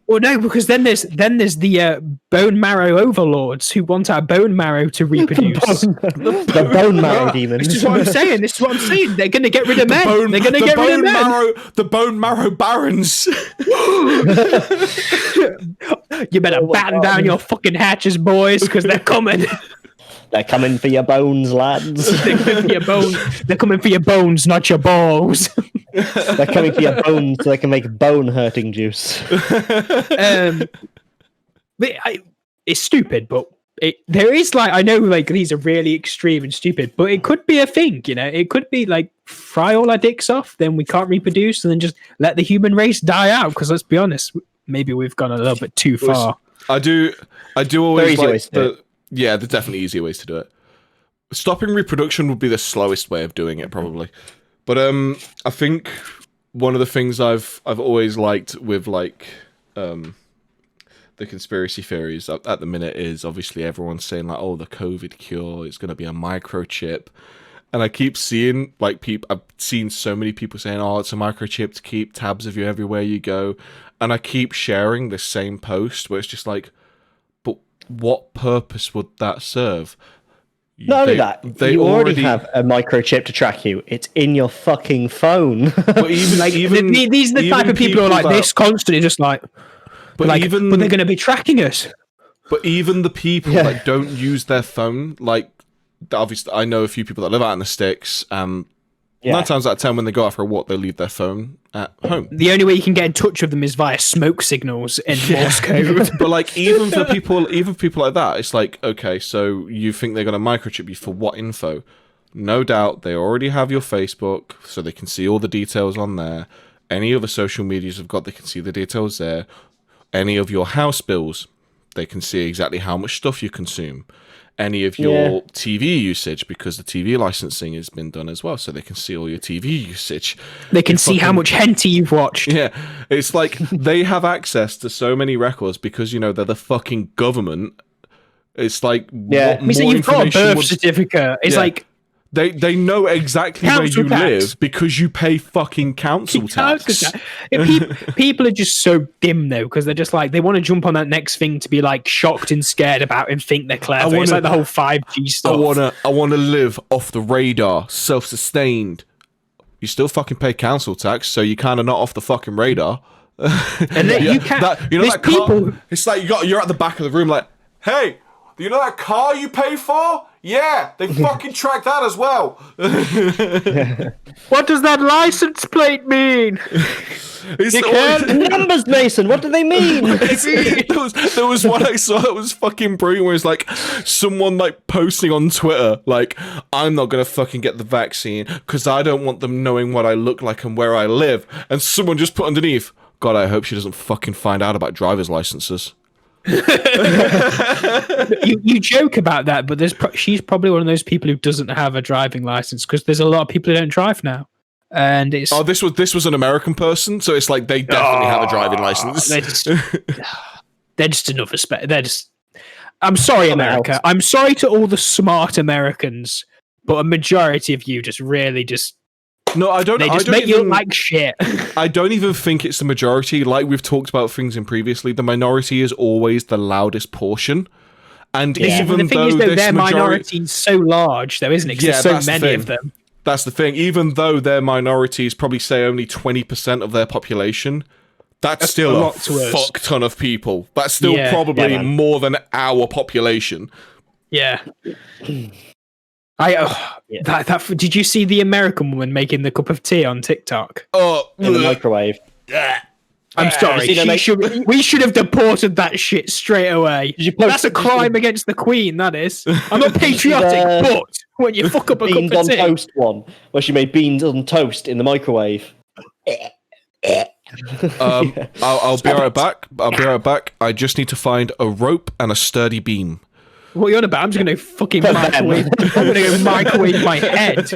Well, no, because then there's the bone marrow overlords who want our bone marrow to reproduce. The bone marrow demons. This is what I'm saying. They're going to get rid of men. They're going to get rid of men. The bone marrow barons. You better batten down your fucking hatches, boys, because they're coming. They're coming for your bones, lads. They're coming for your bones. They're coming for your bones, not your balls. They're coming for your bones so they can make bone-hurting juice. It's stupid, but there is like, I know like these are really extreme and stupid, but it could be a thing, you know? It could be like fry all our dicks off, then we can't reproduce, and then just let the human race die out. Because let's be honest, maybe we've gone a little bit too far. I do always like yeah, there's definitely easier ways to do it. Stopping reproduction would be the slowest way of doing it, probably. But I think one of the things I've always liked with like the conspiracy theories at the minute is obviously everyone's saying like, oh, the COVID cure is going to be a microchip, and I keep seeing like I've seen so many people saying, oh, it's a microchip to keep tabs of you everywhere you go, and I keep sharing this same post where it's just like, but what purpose would that serve? Not only that, you already have a microchip to track you. It's in your fucking phone. But even these are the type of people who are like this constantly, just like, but they're going to be tracking us. But even the people that don't use their phone, like obviously, I know a few people that live out in the sticks. 9 times out of 10, when they go out for a walk, they leave their phone at home. The only way you can get in touch with them is via smoke signals and Morse code. But like, even for people like that, it's like, okay, so you think they're going to microchip you for what info? No doubt they already have your Facebook, so they can see all the details on there. Any other social medias have got, they can see the details there. Any of your house bills, they can see exactly how much stuff you consume. Any of your TV usage, because the TV licensing has been done as well, so they can see all your TV usage. They can see how much hentai you've watched. Yeah, it's like they have access to so many records because, you know, they're the fucking government. It's like, you've got a birth certificate. It's like They know exactly Council where you tax. live because you pay fucking council tax. People are just so dim though, because they're just like they want to jump on that next thing to be like shocked and scared about and think they're clever. It's like the whole 5G stuff. I wanna live off the radar, self-sustained. You still fucking pay council tax, so you're kind of not off the fucking radar. And then you can't. That car, it's like you're at the back of the room, like, hey, you know that car you pay for? Yeah, they fucking track that as well. What does that license plate mean? Numbers, Mason. What do they mean? there was one I saw that was fucking brilliant, where it's like someone like posting on Twitter, like, I'm not gonna fucking get the vaccine because I don't want them knowing what I look like and where I live. And someone just put underneath, God, I hope she doesn't fucking find out about driver's licenses. you joke about that, but she's probably one of those people who doesn't have a driving license, because there's a lot of people who don't drive now, and it's this was an American person, so it's like they definitely have a driving license. They're just another I'm sorry, America. I'm sorry to all the smart Americans, but a majority of you just really just. No, I don't. They just make you look like shit. I don't even think it's the majority. Like we've talked about things in previously, the minority is always the loudest portion. And even the thing though is, though, their minority minority is so large, though, isn't it? Because there's so many of them. That's the thing. Even though their minority is probably say only 20% of their population, that's still a fuck ton of people. That's still probably more than our population. Yeah. Did you see the American woman making the cup of tea on TikTok? Oh, in the microwave. I'm sorry. We should have deported that shit straight away. That's a crime against the Queen. That is. I'm not patriotic, but when you fuck up a cup of tea, beans on toast one, where she made beans on toast in the microwave. I'll be right back. I just need to find a rope and a sturdy beam. What are you on about? I'm just going to fucking microwave. I'm going to go microwave my head.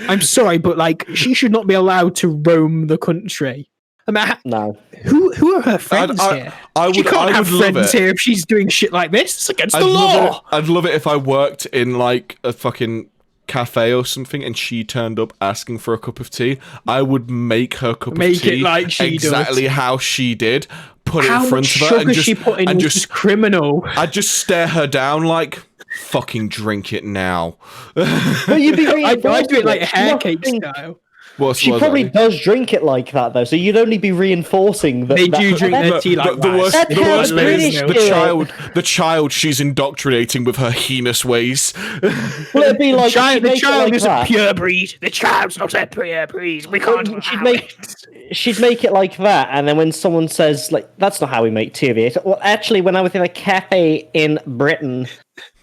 I'm sorry, but like, she should not be allowed to roam the country. I mean, no. Who are her friends here? She can't have friends here if she's doing shit like this. It's against the law. I'd love it if I worked in like a fucking cafe or something and she turned up asking for a cup of tea. I would make her cup of tea it like she exactly does. How she did. Put it in front of her and just, she put in, and just criminal. I'd just stare her down like, fucking drink it now. But you'd be I do it like hair cake style. She probably does drink it like that though, so you'd only be reinforcing that. They do drink their tea like the worst British the child she's indoctrinating with her heinous ways. Well, it'd be like the child is a pure breed. The child's not a pure breed. We can't. She'd make it like that, and then when someone says like, "That's not how we make tea," well, actually, when I was in a cafe in Britain.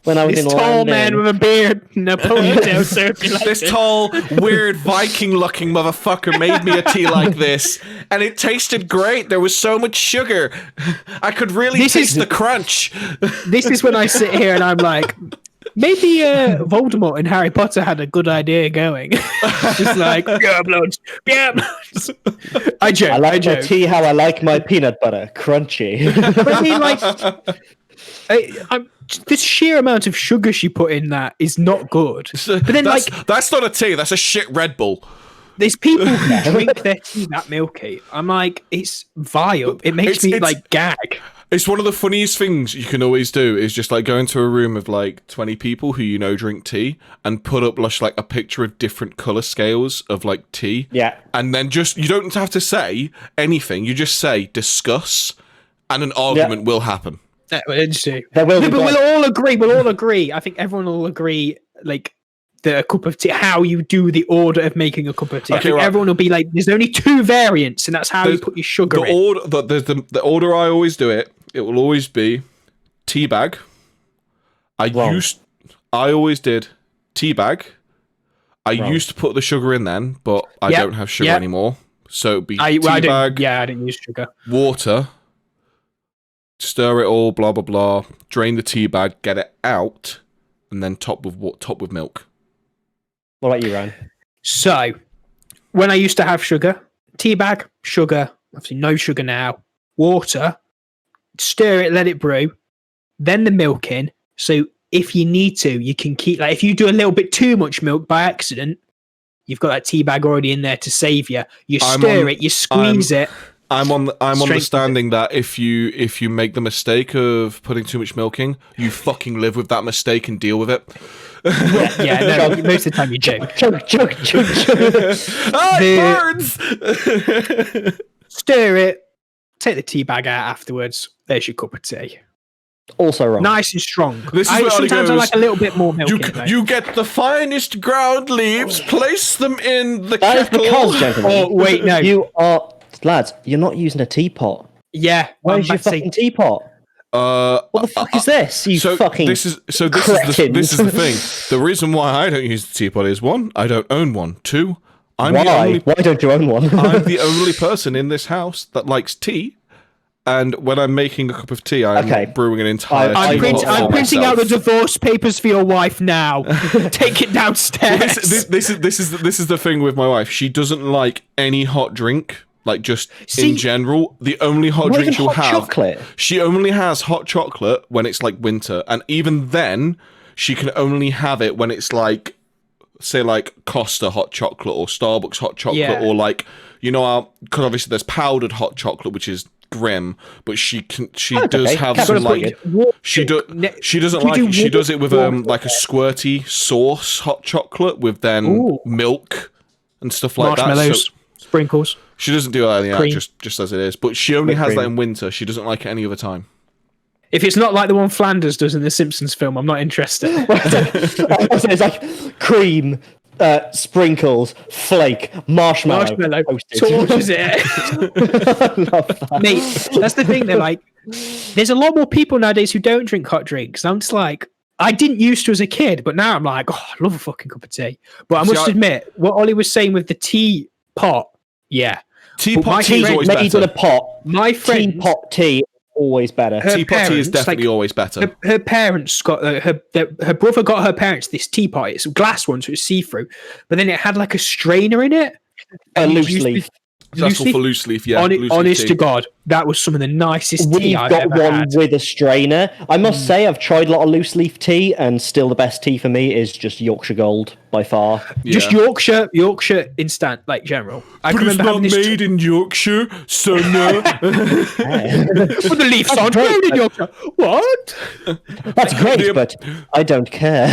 When I was in tall London. Man with a beard and a ponytail circulating. This tall, weird Viking-looking motherfucker made me a tea like this, and it tasted great. There was so much sugar. I could really taste the crunch. This is when I sit here and I'm like, maybe Voldemort and Harry Potter had a good idea going. Just like, yeah, bloods. I joke. I like my tea how I like my peanut butter, crunchy. But I mean, like, this sheer amount of sugar she put in that is not good. But then, that's not a tea. That's a shit Red Bull. There's people who drink their tea that milky. I'm like, it's vile. It makes me like gag. It's one of the funniest things you can always do is just like go into a room of like 20 people who drink tea and put up like a picture of different color scales of like tea. Yeah. And then just, you don't have to say anything. You just say discuss and an argument will happen. But we'll all agree. I think everyone will agree, like, the cup of tea, how you do the order of making a cup of tea. Okay, I think everyone will be like, there's only 2 variants, and that's how you put your sugar in. The order I always do it will always be tea bag. I always did tea bag. I used to put the sugar in then, but I don't have sugar anymore. So it'd be tea bag. Yeah, I didn't use sugar. Water. Stir it all, blah blah blah. Drain the tea bag, get it out, and then top with milk. What about you, Ryan? So, when I used to have sugar, tea bag, sugar, obviously no sugar now, water, stir it, let it brew, then the milk in. So if you need to, you can keep, like, if you do a little bit too much milk by accident, you've got that tea bag already in there to save you. You stir it, you squeeze it. I'm understanding that if you make the mistake of putting too much milk in, you fucking live with that mistake and deal with it. No, most of the time you joke. Chug. It burns! Stir it, take the tea bag out afterwards. There's your cup of tea. Also wrong. Nice and strong. This is where Sometimes I like a little bit more milk in it, though. You get the finest ground leaves, place them in the That is kettle. because, gentlemen, Oh, wait, no. you are, lads, you're not using a teapot. Yeah. Where's your fucking teapot? What the fuck is this? You fucking this is the thing. The reason why I don't use the teapot is, one, I don't own one. Two, Why don't you own one? I'm the only person in this house that likes tea. And when I'm making a cup of tea, I'm brewing an entire I'm teapot. printing out the divorce papers for your wife now. Take it downstairs. Well, this is the thing with my wife. She doesn't like any hot drink, like just in general. The only hot drink she'll have, chocolate. She only has hot chocolate when it's like winter, and even then, she can only have it when it's like, say, like Costa hot chocolate or Starbucks hot chocolate, or like, you know, because obviously there's powdered hot chocolate, which is grim, but she does have some like she doesn't like it. She does it with like a squirty sauce hot chocolate with then milk and stuff like marshmallows, that. So sprinkles. She doesn't do anything like that, just as it is. But she only has that in winter. She doesn't like it any other time. If it's not like the one Flanders does in the Simpsons film, I'm not interested. It's like cream, sprinkles, flake, marshmallow. Tortures it. Mate, that's the thing. They're like, there's a lot more people nowadays who don't drink hot drinks. I'm just like, I didn't used to as a kid, but now I'm like, oh, I love a fucking cup of tea. But I must admit, what Ollie was saying with the teapot, Teapot tea is always better. Made in a pot. My friend, teapot tea always better. Teapot tea is definitely always better. Her parents got her brother got her parents this teapot. It's a glass one, so it's see through, but then it had like a strainer in it. A loose leaf. That's all for loose leaf, yeah. Honest to God, that was some of the nicest tea I've ever had. We've got one with a strainer. I must say, I've tried a lot of loose leaf tea, and still the best tea for me is just Yorkshire Gold by far. Yeah. Just Yorkshire instant, like general. But it's not made in Yorkshire, so no. But the leaves aren't grown in Yorkshire. What? That's great, but I don't care.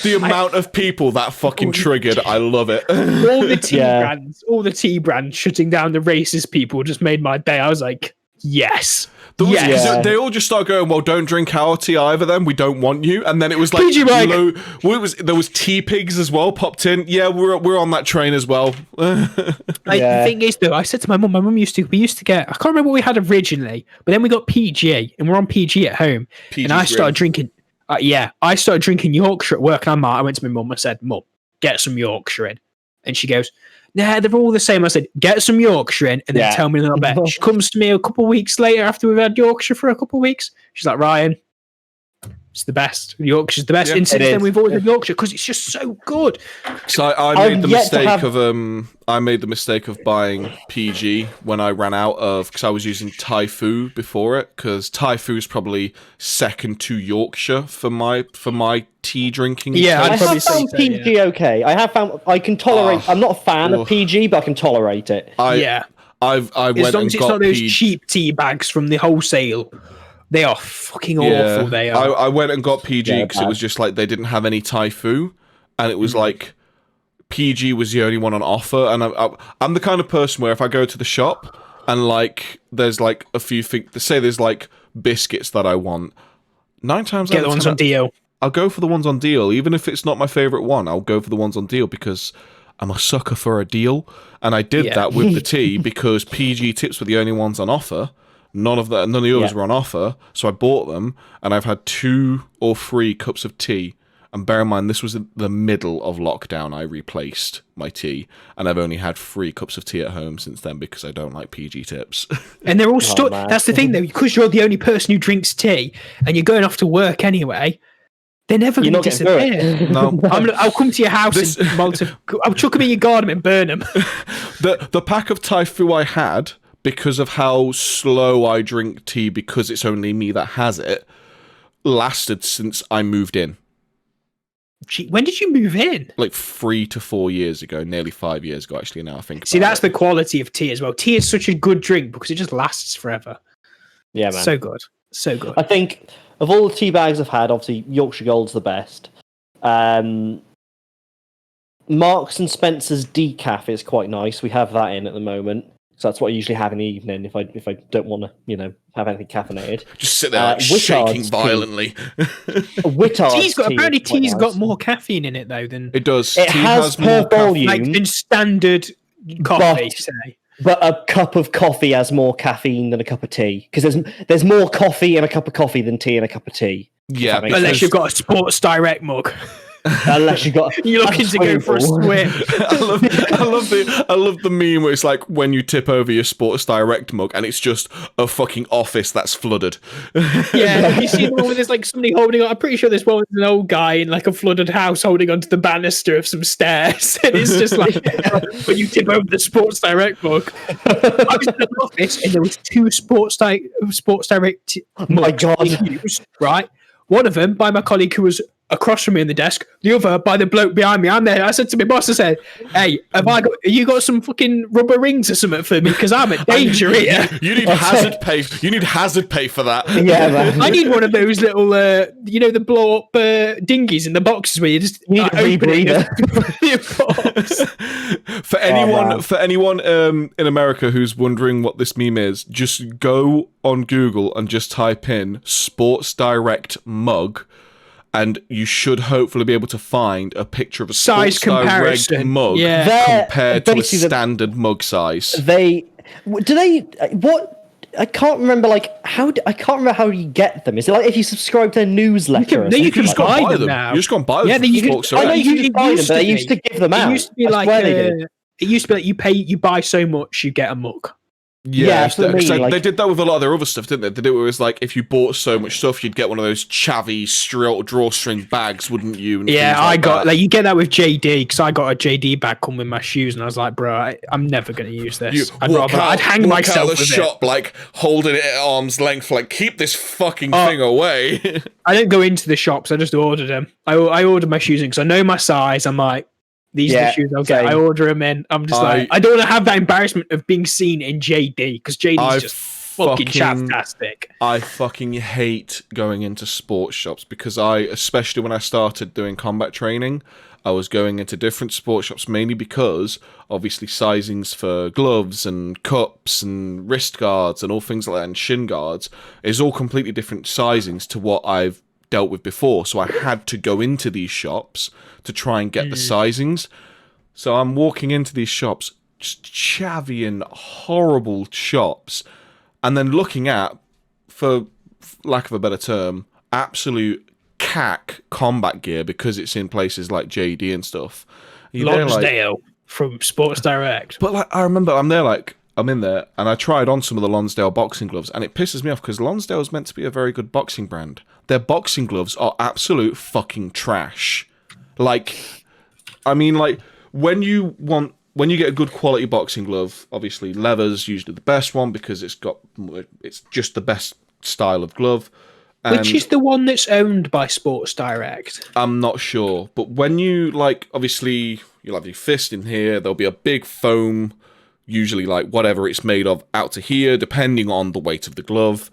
The amount of people that fucking triggered, I love it. All the tea brands shutting down the racist people just made my day. I was like, yes. They all just start going, well, don't drink our tea either then, we don't want you. And then it was like, there was tea pigs as well popped in. Yeah, we're on that train as well. The thing is though, I said to my mum, we used to get, I can't remember what we had originally, but then we got PG and we're on PG at home. And I started drinking, I started drinking Yorkshire at work, and I went to my mum, I said, Mum, get some Yorkshire in. And she goes, nah, they're all the same. I said, get some Yorkshire in and then tell me a little bit. She comes to me a couple of weeks later after we've had Yorkshire for a couple of weeks. She's like, Ryan, it's the best. Yorkshire's the best. And since then we've always had Yorkshire because it's just so good. So I made the mistake of buying PG when I ran out of, because I was using Thai Fu before it, because Thai Fu is probably second to Yorkshire for my tea drinking. Yeah, I have found PG okay. I can tolerate. I'm not a fan of PG, but I can tolerate it. I went as long as it's not those PG. cheap tea bags from the wholesale. They are fucking awful. They are. I went and got PG because it was just like they didn't have any Thai Fu, and it was like PG was the only one on offer. And I'm the kind of person where if I go to the shop and like there's like a few things, say there's like biscuits that I want, 9 times get the ones on deal. I'll go for the ones on deal, even if it's not my favorite one. I'll go for the ones on deal because I'm a sucker for a deal, and I did that with the tea because PG tips were the only ones on offer. None of the others were on offer, so I bought them, and I've had 2 or 3 cups of tea. And bear in mind, this was in the middle of lockdown. I replaced my tea, and I've only had 3 cups of tea at home since then because I don't like PG tips. And they're all stuck. That's the thing, though, because you're the only person who drinks tea, and you're going off to work anyway. They're never going to disappear. No, I'll come to your house and I'll chuck them in your garden and burn them. The pack of Thai Fu I had, because of how slow I drink tea, because it's only me that has it, lasted since I moved in. Gee, when did you move in? Like 3 to 4 years ago, nearly 5 years ago, actually, now I think See, about that's it. the quality of tea as well. Tea is such a good drink because it just lasts forever. Yeah, man. So good. So good. I think of all the tea bags I've had, obviously Yorkshire Gold's the best. Marks and Spencer's decaf is quite nice. We have that in at the moment. So that's what I usually have in the evening if I don't want to, have anything caffeinated. Just sit there like shaking violently. Wittard's apparently tea's got more caffeine in it though than It does. It Tea has more per volume, like than standard coffee, say. But a cup of coffee has more caffeine than a cup of tea because there's more coffee in a cup of coffee than tea in a cup of tea. Yeah, Unless you've got a Sports Direct mug. Unless you've got you're looking to go for a swim. I love the meme where it's like when you tip over your Sports Direct mug and it's just a fucking office that's flooded. Yeah, you see the one where there's like somebody holding on. I'm pretty sure this one was an old guy in like a flooded house holding onto the banister of some stairs, and it's just like when you tip over the Sports Direct mug. I was in an office and there was 2 Sports Direct. Oh my god! Used, right, one of them by my colleague who was across from me in the desk, the other by the bloke behind me. I'm there. I said to my boss, I said, "Hey, have you got some fucking rubber rings or something for me? Because I'm in danger here." You need hazard pay. You need hazard pay for that. Yeah, man. I need one of those little, the blow up dinghies in the boxes where you just need a rebreather. For anyone in America who's wondering what this meme is, just go on Google and just type in Sports Direct mug. And you should hopefully be able to find a picture of a size Sports Direct mug compared to a standard mug size. I can't remember. I can't remember how you get them. Is it like if you subscribe to a newsletter? You can just buy them now. You just go and buy them. I know you can buy them, but they used to give them out. It used to be like you buy so much, you get a mug. Yeah, they did that with a lot of their other stuff, didn't they? They did it was like if you bought so much stuff, you'd get one of those chavvy drawstring bags, wouldn't you? And I got you get that with JD because I got a JD bag come with my shoes, and I was like, bro, I'm never going to use this. I'd hang myself out of the shop, like holding it at arm's length, like keep this fucking thing away. I didn't go into the shops; I just ordered them. I ordered my shoes in because I know my size. I'm like, these are the shoes I'll get. I order them in. I'm just I don't want to have that embarrassment of being seen in JD because JD is just fucking fantastic. I fucking hate going into sports shops because especially when I started doing combat training, I was going into different sports shops mainly because obviously sizings for gloves and cups and wrist guards and all things like that and shin guards is all completely different sizings to what I've dealt with before. So I had to go into these shops to try and get the sizings. So I'm walking into these shops, just chavvy and horrible shops, and then looking at, for lack of a better term, absolute cack combat gear because it's in places like JD and stuff. Lonsdale from Sports Direct. But I remember I'm in there and I tried on some of the Lonsdale boxing gloves, and it pisses me off because Lonsdale is meant to be a very good boxing brand. Their boxing gloves are absolute fucking trash. When you get a good quality boxing glove, obviously leather's usually the best one because it's just the best style of glove. Which is the one that's owned by Sports Direct? I'm not sure, but when you obviously you'll have your fist in here, there'll be a big foam, usually whatever it's made of, out to here, depending on the weight of the glove.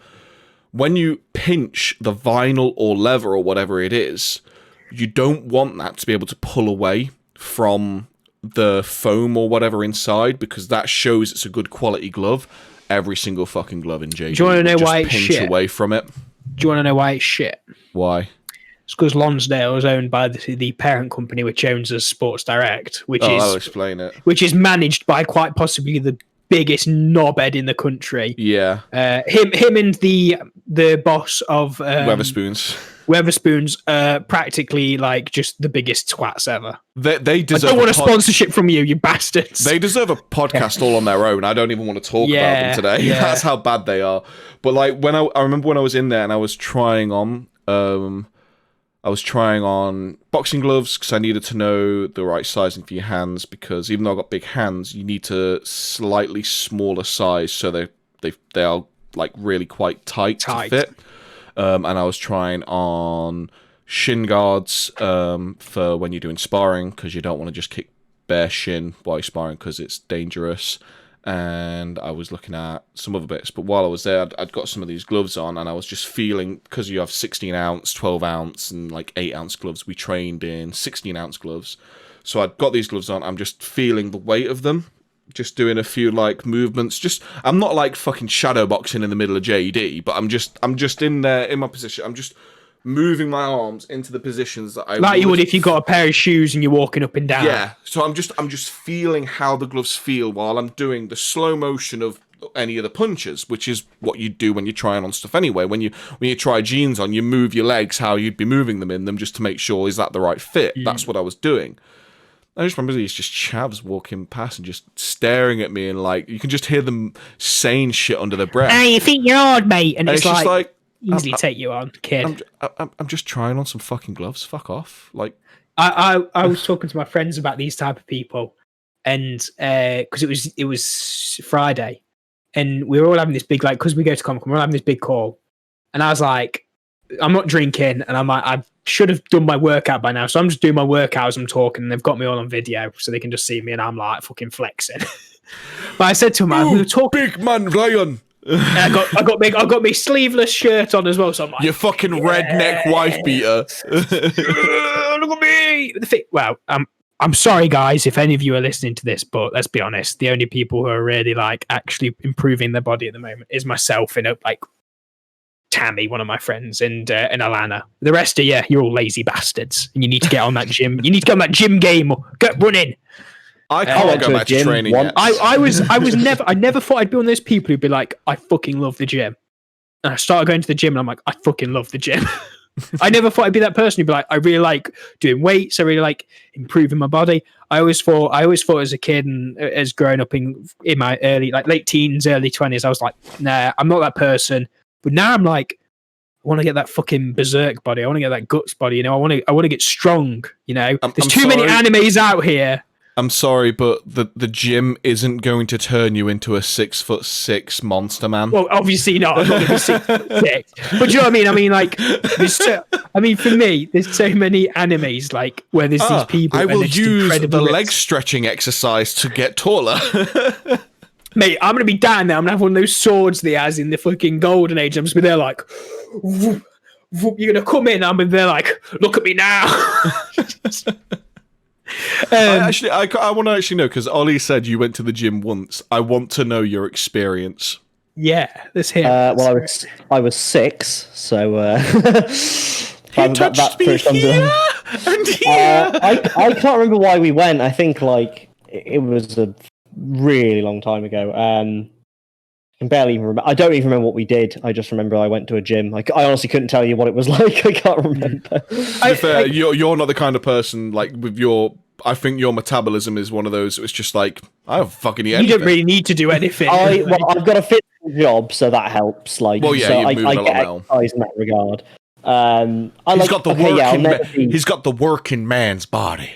When you pinch the vinyl or leather or whatever it is, you don't want that to be able to pull away from the foam or whatever inside because that shows it's a good quality glove. Every single fucking glove in JD. Do you want to know why it's pinch shit? Away from it. Do you want to know why it's shit? Why? It's because Lonsdale is owned by the parent company, which owns as Sports Direct, I'll explain it. Which is managed by quite possibly the biggest knobhead in the country. Yeah. Him and the boss of Weatherspoons practically just the biggest twats ever. They deserve. I don't want a sponsorship from you bastards. They deserve a podcast all on their own. I don't even want to talk about them today. Yeah. That's how bad they are. But when I remember when I was in there and I was trying on boxing gloves because I needed to know the right sizing for your hands because even though I've got big hands, you need to slightly smaller size so they are really quite tight to fit. and I was trying on shin guards for when you're doing sparring, because you don't want to just kick bare shin while you're sparring because it's dangerous. And I was looking at some other bits, but while I was there, I'd got some of these gloves on, and I was just feeling, because you have 16 ounce, 12 ounce, and like 8 ounce gloves. We trained in 16 ounce gloves, so I'd got these gloves on. I'm just feeling the weight of them, just doing a few like movements. I'm not like fucking shadow boxing in the middle of JD, but I'm just in there in my position. I'm just moving my arms into the positions that I like you would if you got a pair of shoes and you're walking up and down. Yeah, so I'm just feeling how the gloves feel while I'm doing the slow motion of any of the punches, which is what you do when you're trying on stuff anyway. When you try jeans on, you move your legs how you'd be moving them in them, just to make sure is that the right fit. That's what I was doing. I just remember these just chavs walking past and just staring at me, and like you can just hear them saying shit under their breath. Hey, you think you're hard, mate? And it's just like easily take you on, kid. I'm just trying on some fucking gloves. Fuck off. Like, I was talking to my friends about these type of people, and because it was Friday, and we were all having this big, like, because we go to Comic-Con, we're all having this big call, and I was like, I'm not drinking, and I'm like, I should have done my workout by now, so I'm just doing my workout as I'm talking, and they've got me all on video, so they can just see me, and I'm like fucking flexing. But I said to him, we were talking, big man Ryan. I got my sleeveless shirt on as well, so I'm like, you fucking redneck wife beater. Look at me. Well, I'm sorry, guys, if any of you are listening to this, but let's be honest, the only people who are really like actually improving their body at the moment is myself and like Tammy, one of my friends, and Alana. The rest of you're all lazy bastards, and you need to get on that gym. You need to get on that gym game or get running. I can't go back to training yet. I never thought I'd be one of those people who'd be like, I fucking love the gym. And I started going to the gym and I'm like, I fucking love the gym. I never thought I'd be that person who'd be like, I really like doing weights. I really like improving my body. I always thought as a kid and as growing up in my early, like late teens, early 20s, I was like, nah, I'm not that person. But now I'm like, I want to get that fucking berserk body. I want to get that guts body. I want to get strong. There's too many animes out here. I'm sorry, but the gym isn't going to turn you into a 6'6" monster man. Well, obviously not. I'm not going to be 6'6". But do you know what I mean? I mean, like, for me, there's so many animes like where there's these people. I will use the leg stretching exercise to get taller. Mate, I'm going to be down there. I'm going to have one of those swords they has in the fucking golden age. I'm just be there like, whoop, whoop. You're going to come in. I'm going to be there like, look at me now. I want to actually know, because Ollie said you went to the gym once. I want to know your experience. Yeah, this here. Well, I was 6, so he touched me here and here. I can't remember why we went. I think like it was a really long time ago. I can barely even remember. I don't even remember what we did. I just remember I went to a gym. Like, I honestly couldn't tell you what it was like. I can't remember. To be fair, you're not the kind of person like with your. I think your metabolism is one of those. It's just like I don't fucking eat anything. You don't really need to do anything. I've got a physical job, so that helps. Like, well, yeah, so you move I a lot get now. exercise in that regard. He's got the working man's body.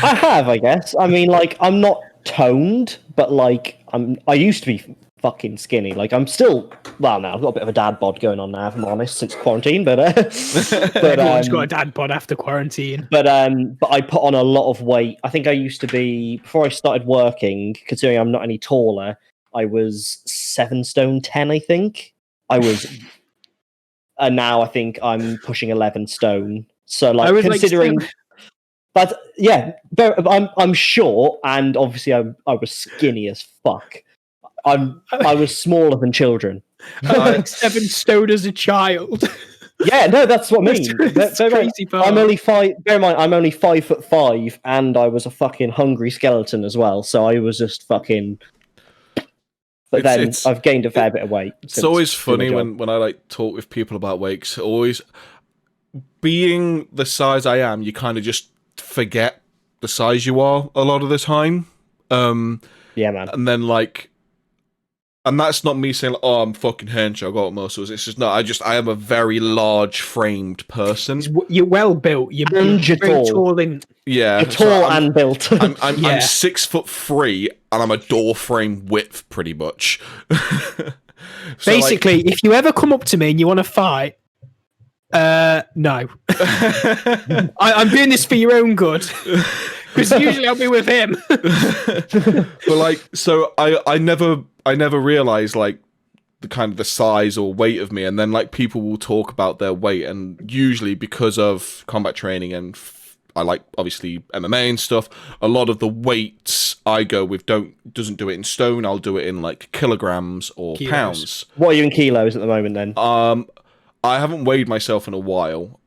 I have, I guess. I mean, like, I'm not toned, but like, I used to be fucking skinny. Like, I'm still, well, now I've got a bit of a dad bod going on now, if I'm honest, since quarantine. But everyone's got a dad bod after quarantine. But I put on a lot of weight. I think I used to be, before I started working, considering I'm not any taller, I was 7 stone 10, I think. I was, and now I think I'm pushing 11 stone. So like, considering. But yeah, I'm short, and obviously I was skinny as fuck. I was smaller than children. I'm like 7 stone as a child. Yeah, no, that's what I mean. That's crazy. I'm only 5. Bear in mind, I'm only 5'5", and I was a fucking hungry skeleton as well. So I was just fucking. But then I've gained a fair bit of weight. It's always funny when I like talk with people about weight. 'Cause always being the size I am, you kind of just forget the size you are a lot of the time. Yeah, man. And then like, and that's not me saying like, oh, I'm fucking hench, I've got muscles. It's just I am a very large framed person. You're well built. You're very tall. Yeah, you're tall and built. I'm 6'3" and I'm a door frame width pretty much. So, Basically, if you ever come up to me and you want to fight, no. I'm doing this for your own good. Because usually I'll be with him. but like, so I never realized like the kind of the size or weight of me, and then like people will talk about their weight, and usually because of combat training and I like obviously MMA and stuff, a lot of the weights I go with doesn't do it in stone. I'll do it in like kilograms or pounds. What are you in kilos at the moment then? I haven't weighed myself in a while.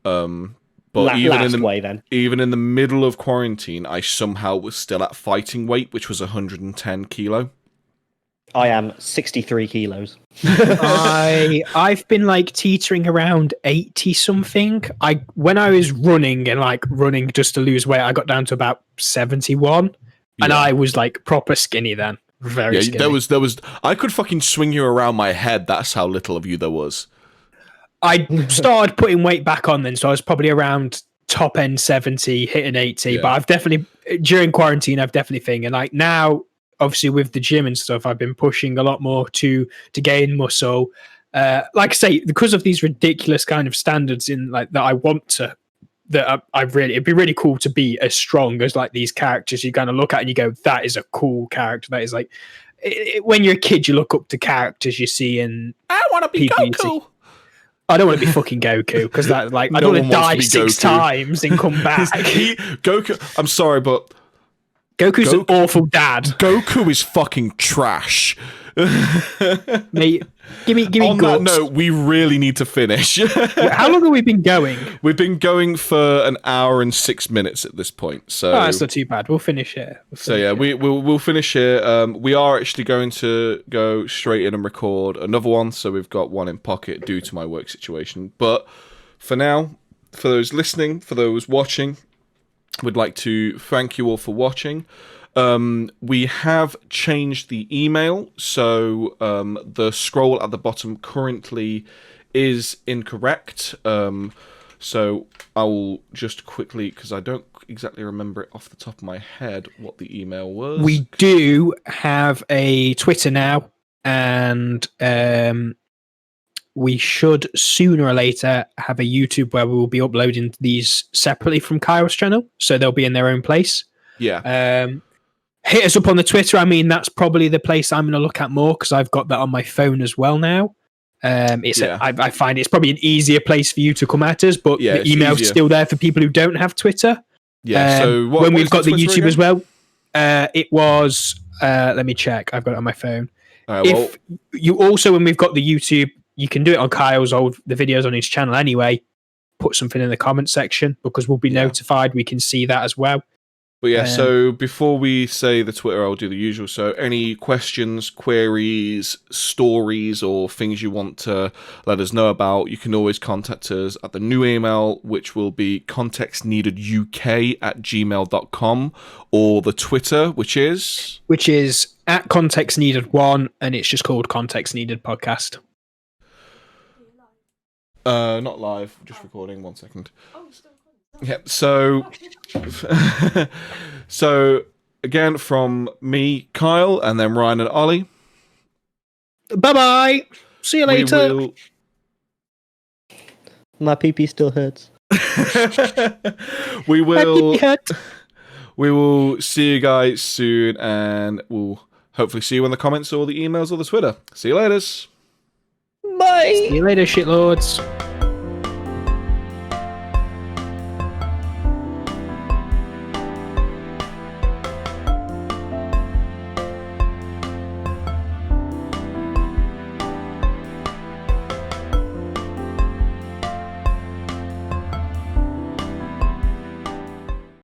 But even in the middle of quarantine, I somehow was still at fighting weight, which was 110 kilo. I am 63 kilos. I've been like teetering around 80 something. When I was running just to lose weight, I got down to about 71, and I was like proper skinny then. Very skinny. There was I could fucking swing you around my head. That's how little of you there was. I started putting weight back on then, so I was probably around top end 70, hitting 80. But I've definitely, during quarantine, I've definitely thing. And like now, obviously with the gym and stuff, I've been pushing a lot more to gain muscle. Like I say, because of these ridiculous kind of standards in like that I want to, it'd be really cool to be as strong as like these characters you kind of look at and you go, that is a cool character. That is like, when you're a kid, you look up to characters you see in. I want to be Goku. I don't want to be fucking Goku because that like I don't want to die 6 times and come back. Goku, I'm sorry, but Goku's an awful dad. Goku is fucking trash. Mate, give me On guts. that note, we really need to finish. How long have we been going? We've been going for an hour and 6 minutes at this point. So that's not too bad. We'll finish here. We'll finish here. We are actually going to go straight in and record another one. So we've got one in pocket due to my work situation. But for now, for those listening, for those watching, we'd like to thank you all for watching. We have changed the email, so the scroll at the bottom currently is incorrect. So I will just quickly, because I don't exactly remember it off the top of my head what the email was. We do have a Twitter now, and we should sooner or later have a YouTube where we will be uploading these separately from Kyle's channel, so they'll be in their own place. Yeah. Hit us up on the Twitter. I mean, that's probably the place I'm going to look at more because I've got that on my phone as well now. I find it's probably an easier place for you to come at us, but the email's still there for people who don't have Twitter. Yeah. So when we've got the YouTube again? As well, it was. Let me check. I've got it on my phone. If you also, when we've got the YouTube, you can do it on Kyle's the videos on his channel anyway. Put something in the comment section because we'll be notified. We can see that as well. But so before we say the Twitter, I'll do the usual. So any questions, queries, stories, or things you want to let us know about, you can always contact us at the new email, which will be contextneededuk@gmail.com, or the Twitter, which is at contextneeded1, and it's just called Context Needed Podcast. Not live, just recording. 1 second. Yep. So again, from me, Kyle, and then Ryan and Ollie. Bye-bye. See you later. My pee-pee still hurts. We will see you guys soon, and we'll hopefully see you in the comments or the emails or the Twitter. See you later. Bye. See you later, shitlords.